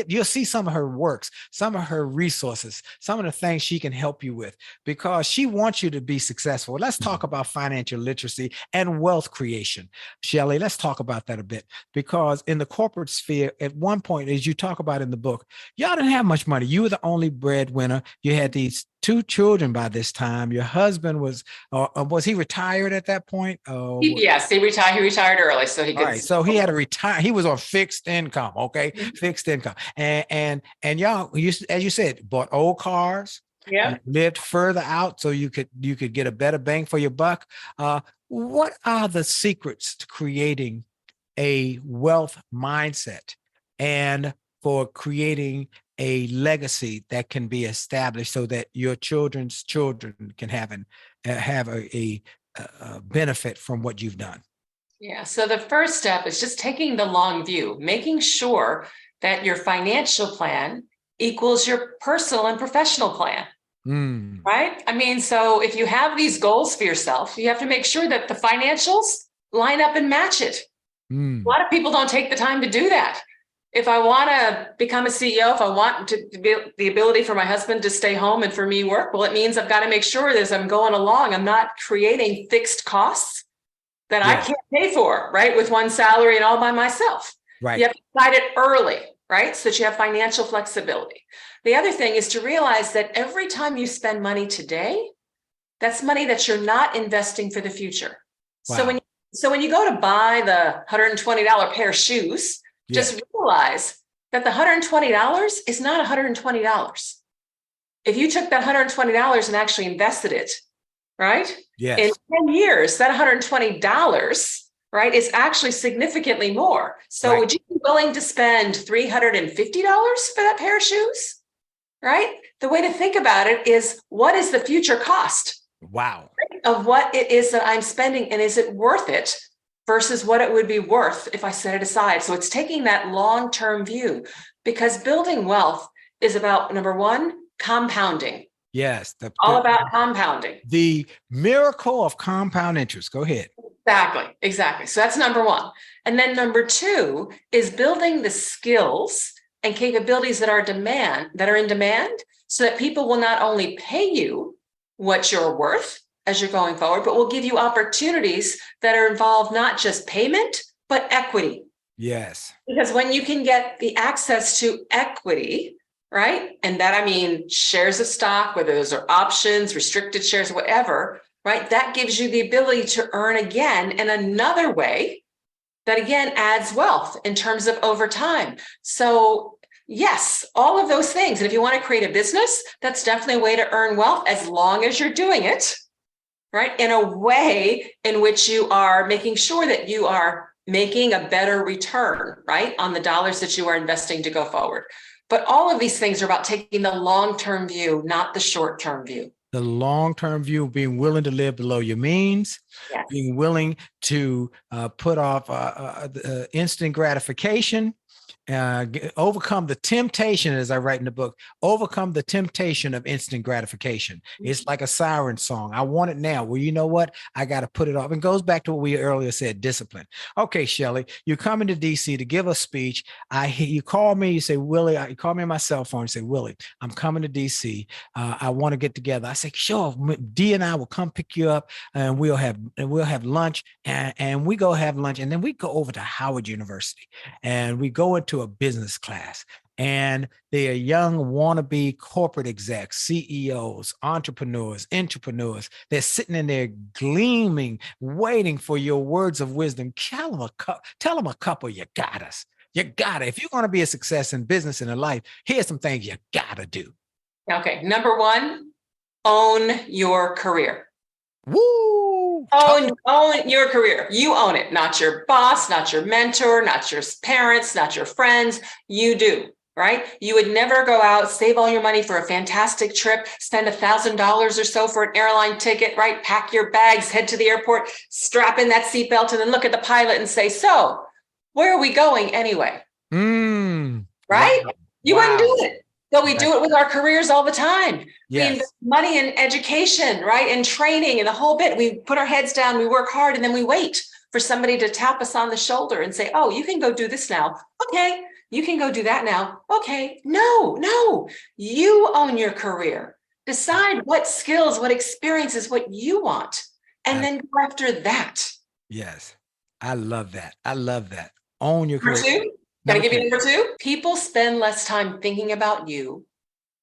you'll see some of her works, some of her resources, some of the things she can help you with because she wants you to be successful. Let's talk about financial literacy and wealth creation. Shellye, let's talk about that a bit because in the corporate sphere, at one point, as you talk about in the book, y'all didn't have much money. You were the only breadwinner. You had these 2 children by this time. Your husband was he retired at that point? Yes, he retired. He retired early, so he could. All right, so he had to retire. He was on fixed income, okay, fixed income, and y'all, as you said, bought old cars. Yeah, lived further out so you could get a better bang for your buck. What are the secrets to creating a wealth mindset and for creating a legacy that can be established so that your children's children can have a benefit from what you've done? Yeah. So the first step is just taking the long view, making sure that your financial plan equals your personal and professional plan. Right? I mean, so if you have these goals for yourself, you have to make sure that the financials line up and match it. A lot of people don't take the time to do that. If I want to become a CEO, if I want to be the ability for my husband to stay home and for me work, well, it means I've got to make sure that as I'm going along, I'm not creating fixed costs that I can't pay for, right? With one salary and all by myself. Right. You have to decide it early, right? So that you have financial flexibility. The other thing is to realize that every time you spend money today, that's money that you're not investing for the future. Wow. So when you go to buy the $120 pair of shoes, just realize that the $120 is not $120. If you took that $120 and actually invested it, right? Yes. In 10 years, that $120, right, is actually significantly more. So would you be willing to spend $350 for that pair of shoes? Right? The way to think about it is, what is the future cost? Wow. Of what it is that I'm spending, and is it worth it versus what it would be worth if I set it aside? So it's taking that long-term view, because building wealth is about, number one, compounding. Yes. All about compounding. The miracle of compound interest. Go ahead. Exactly. So that's number one. And then number two is building the skills and capabilities that are in demand, so that people will not only pay you what you're worth as you're going forward, but will give you opportunities that are involved not just payment, but equity. Yes. Because when you can get the access to equity, right? And that, I mean, shares of stock, whether those are options, restricted shares, whatever, right? That gives you the ability to earn again in another way that again adds wealth in terms of over time. So yes, all of those things. And if you want to create a business, that's definitely a way to earn wealth, as long as you're doing it right? In a way in which you are making sure that you are making a better return, right? On the dollars that you are investing to go forward. But all of these things are about taking the long-term view, not the short-term view. The long-term view, being willing to live below your means, Yes. being willing to put off instant gratification, overcome the temptation, as I write in the book, overcome the temptation of instant gratification. It's like a siren song. I want it now. Well, you know what? I got to put it off. And goes back to what we earlier said, discipline. Okay, Shelley, you're coming to DC to give a speech. You call me, you say, Willie, you call me on my cell phone and say, Willie, I'm coming to DC. I want to get together. I say, sure, D and I will come pick you up and we'll have lunch and we go have lunch. And then we go over to Howard University and we go into a business class, and they are young wannabe corporate execs, CEOs, entrepreneurs. They're sitting in there gleaming, waiting for your words of wisdom. Tell them a couple. You got us. You got it. If you're going to be a success in business and in life, here's some things you got to do. Okay. Number one, own your career. Woo! Own your career. You own it, not your boss, not your mentor, not your parents, not your friends. You do, right? You would never go out, save all your money for a fantastic trip, spend $1,000 or so for an airline ticket, right? Pack your bags, head to the airport, strap in that seatbelt, and then look at the pilot and say, so where are we going anyway? Right? Wow. You wouldn't do it. But we Right. do it with our careers all the time. Yes. We invest money in education, right? And training and the whole bit. We put our heads down, we work hard, and then we wait for somebody to tap us on the shoulder and say, oh, you can go do this now. Okay. You can go do that now. Okay. No, you own your career. Decide what skills, what experiences, what you want, and then go after that. Yes. I love that. Own your Number career. two, can I give you number two? People spend less time thinking about you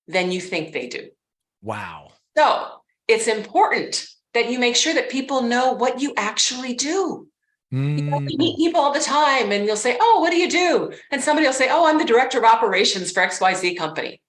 than you think they do. Wow. So it's important that you make sure that people know what you actually do. You meet people all the time and you'll say, oh, what do you do? And somebody will say, oh, I'm the director of operations for XYZ company.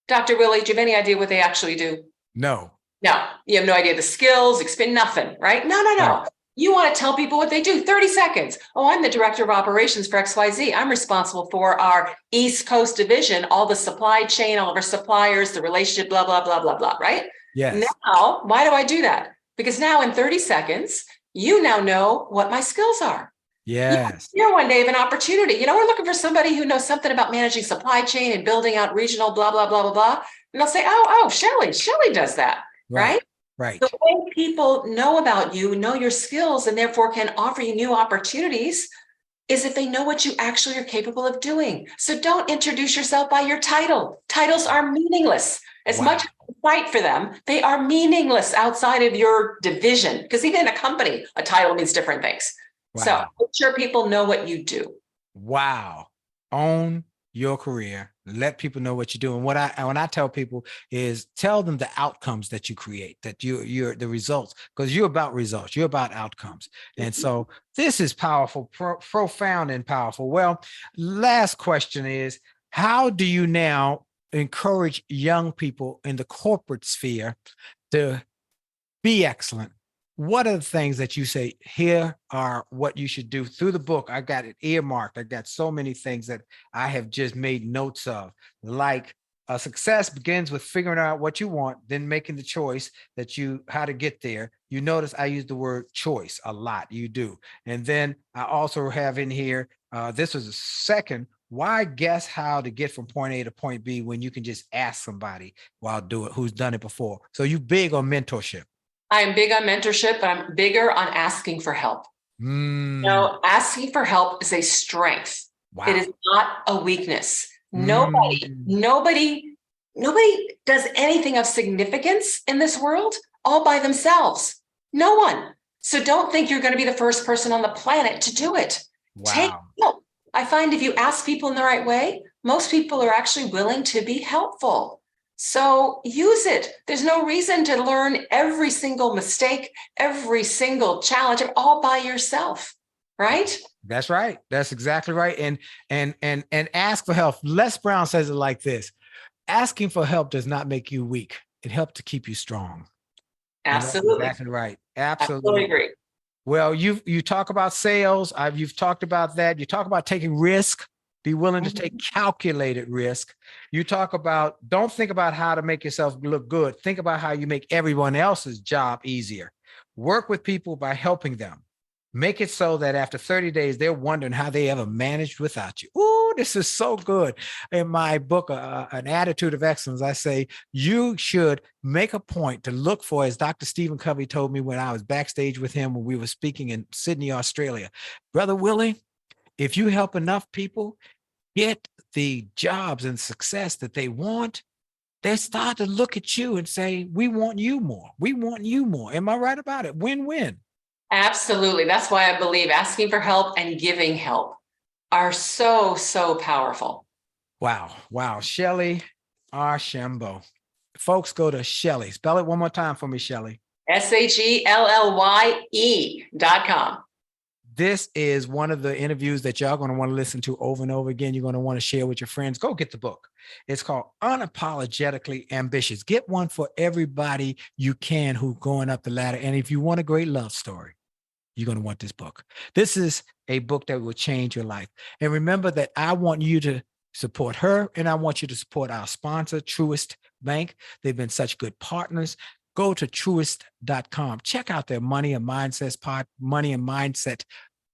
Dr. Willie, do you have any idea what they actually do? No. No, you have no idea the skills, nothing, right? No. Right. You want to tell people what they do. 30 seconds. Oh, I'm the director of operations for XYZ. I'm responsible for our East Coast division, all the supply chain, all of our suppliers, the relationship, blah, blah, blah, blah, blah, right? Yes. Now, why do I do that? Because now in 30 seconds, you now know what my skills are. Yes. Here one day of an opportunity. We're looking for somebody who knows something about managing supply chain and building out regional, blah, blah, blah, blah, blah. And they'll say, oh, Shelley does that, right? Right. The way people know about you, know your skills, and therefore can offer you new opportunities is if they know what you actually are capable of doing. So don't introduce yourself by your title. Titles are meaningless. As much as you fight for them, they are meaningless outside of your division. Because even in a company, a title means different things. Wow. So make sure people know what you do. Wow. Own your career. Let people know what you do. And when I tell people is tell them the outcomes that you create, that you're the results, because you're about results, you're about outcomes. And so this is powerful, profound and powerful. Well, last question is, how do you now encourage young people in the corporate sphere to be excellent? What are the things that you say, here are what you should do? Through the book, I got it earmarked. I got so many things that I have just made notes of, like success begins with figuring out what you want, then making the choice how to get there. You notice I use the word choice a lot. You do. And then I also have in here, this was a second, why guess how to get from point A to point B when you can just ask somebody who's done it before? So you big on mentorship. I am big on mentorship, but I'm bigger on asking for help. Asking for help is a strength. Wow. It is not a weakness. Nobody does anything of significance in this world all by themselves. No one. So don't think you're going to be the first person on the planet to do it. Wow. Take help. I find if you ask people in the right way, most people are actually willing to be helpful. So use it. There's no reason to learn every single mistake, every single challenge, all by yourself, right? That's right. That's exactly right. And ask for help. Les Brown says it like this: asking for help does not make you weak. It helps to keep you strong. And that's Absolutely. exactly right. Absolutely Absolutely. agree. Well, you talk about sales. You've talked about that. You talk about taking risk. Be willing to take calculated risk. You talk about don't think about how to make yourself look good. Think about how you make everyone else's job easier. Work with people by helping them. Make it so that after 30 days, they're wondering how they ever managed without you. Ooh, this is so good. In my book, An Attitude of Excellence, I say you should make a point to look for, as Dr. Stephen Covey told me when I was backstage with him when we were speaking in Sydney, Australia. Brother Willie, if you help enough people get the jobs and success that they want, they start to look at you and say, we want you more. We want you more. Am I right about it? Win-win. Absolutely. That's why I believe asking for help and giving help are so, so powerful. Wow. Wow. Shellye Archambeau. Folks, go to Shellye. Spell it one more time for me, Shellye. SHELLYE.com. This is one of the interviews that y'all going to want to listen to over and over again. You're going to want to share with your friends. Go get the book. It's called Unapologetically Ambitious. Get one for everybody you can who's going up the ladder. And if you want a great love story, you're going to want this book. This is a book that will change your life. And remember that I want you to support her, and I want you to support our sponsor, Truist Bank. They've been such good partners. Go to truist.com. Check out their Money and Mindset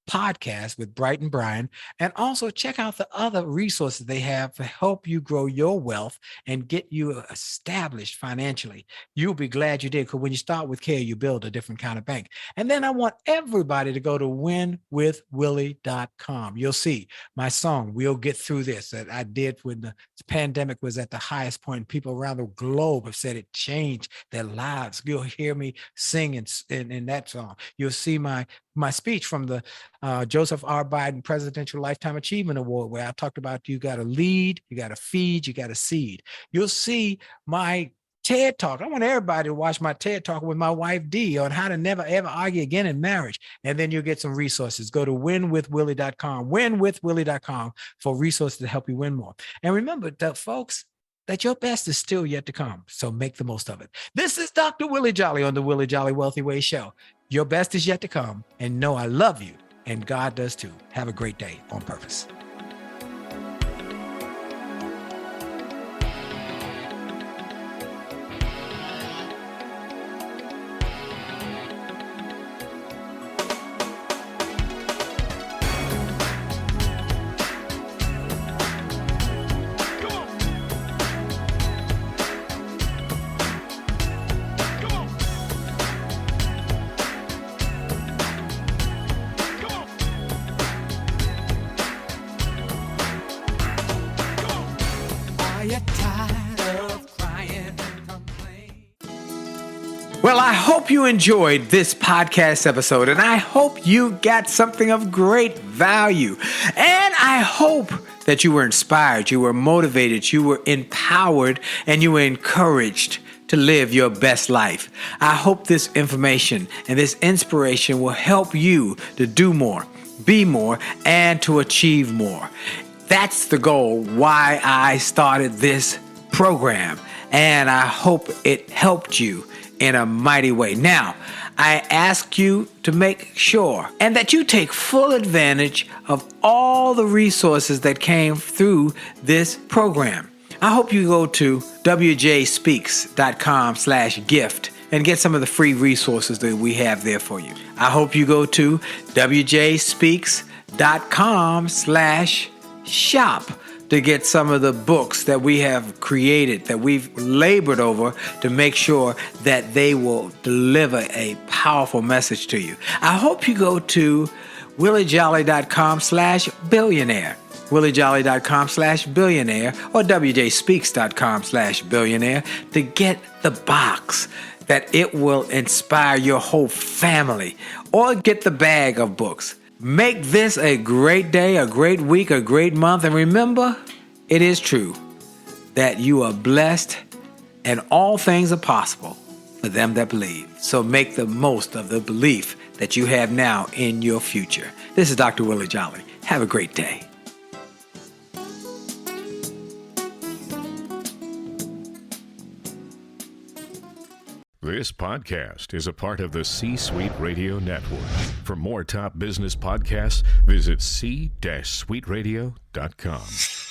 podcast with Bright and Brian, and also check out the other resources they have to help you grow your wealth and get you established financially. You'll be glad you did, because when you start with care, you build a different kind of bank. And then I want everybody to go to winwithwillie.com. You'll see my song, We'll Get Through This, that I did when the pandemic was at the highest point. People around the globe have said it changed their lives. You'll hear me sing in that song. You'll see my speech from the Joseph R. Biden Presidential Lifetime Achievement Award, where I talked about you got to lead, you got to feed, you got to seed. You'll see my TED Talk. I want everybody to watch my TED Talk with my wife, Dee, on how to never, ever argue again in marriage. And then you'll get some resources. Go to winwithwillie.com, winwithwillie.com for resources to help you win more. And remember, folks, that your best is still yet to come. So make the most of it. This is Dr. Willie Jolley on the Willie Jolley Wealthy Way Show. Your best is yet to come. And know I love you. And God does too. Have a great day on purpose. Well, I hope you enjoyed this podcast episode, and I hope you got something of great value. And I hope that you were inspired, you were motivated, you were empowered, and you were encouraged to live your best life. I hope this information and this inspiration will help you to do more, be more, and to achieve more. That's the goal why I started this program, and I hope it helped you in a mighty way. Now, I ask you to make sure and that you take full advantage of all the resources that came through this program. I hope you go to wjspeaks.com/gift and get some of the free resources that we have there for you. I hope you go to wjspeaks.com/shop to get some of the books that we have created, that we've labored over to make sure that they will deliver a powerful message to you. I hope you go to williejolly.com/billionaire, williejolly.com/billionaire, or wjspeaks.com/billionaire to get the box that it will inspire your whole family, or get the bag of books. Make this a great day, a great week, a great month. And remember, it is true that you are blessed and all things are possible for them that believe. So make the most of the belief that you have now in your future. This is Dr. Willie Jolley. Have a great day. This podcast is a part of the C-Suite Radio Network. For more top business podcasts, visit c-suiteradio.com.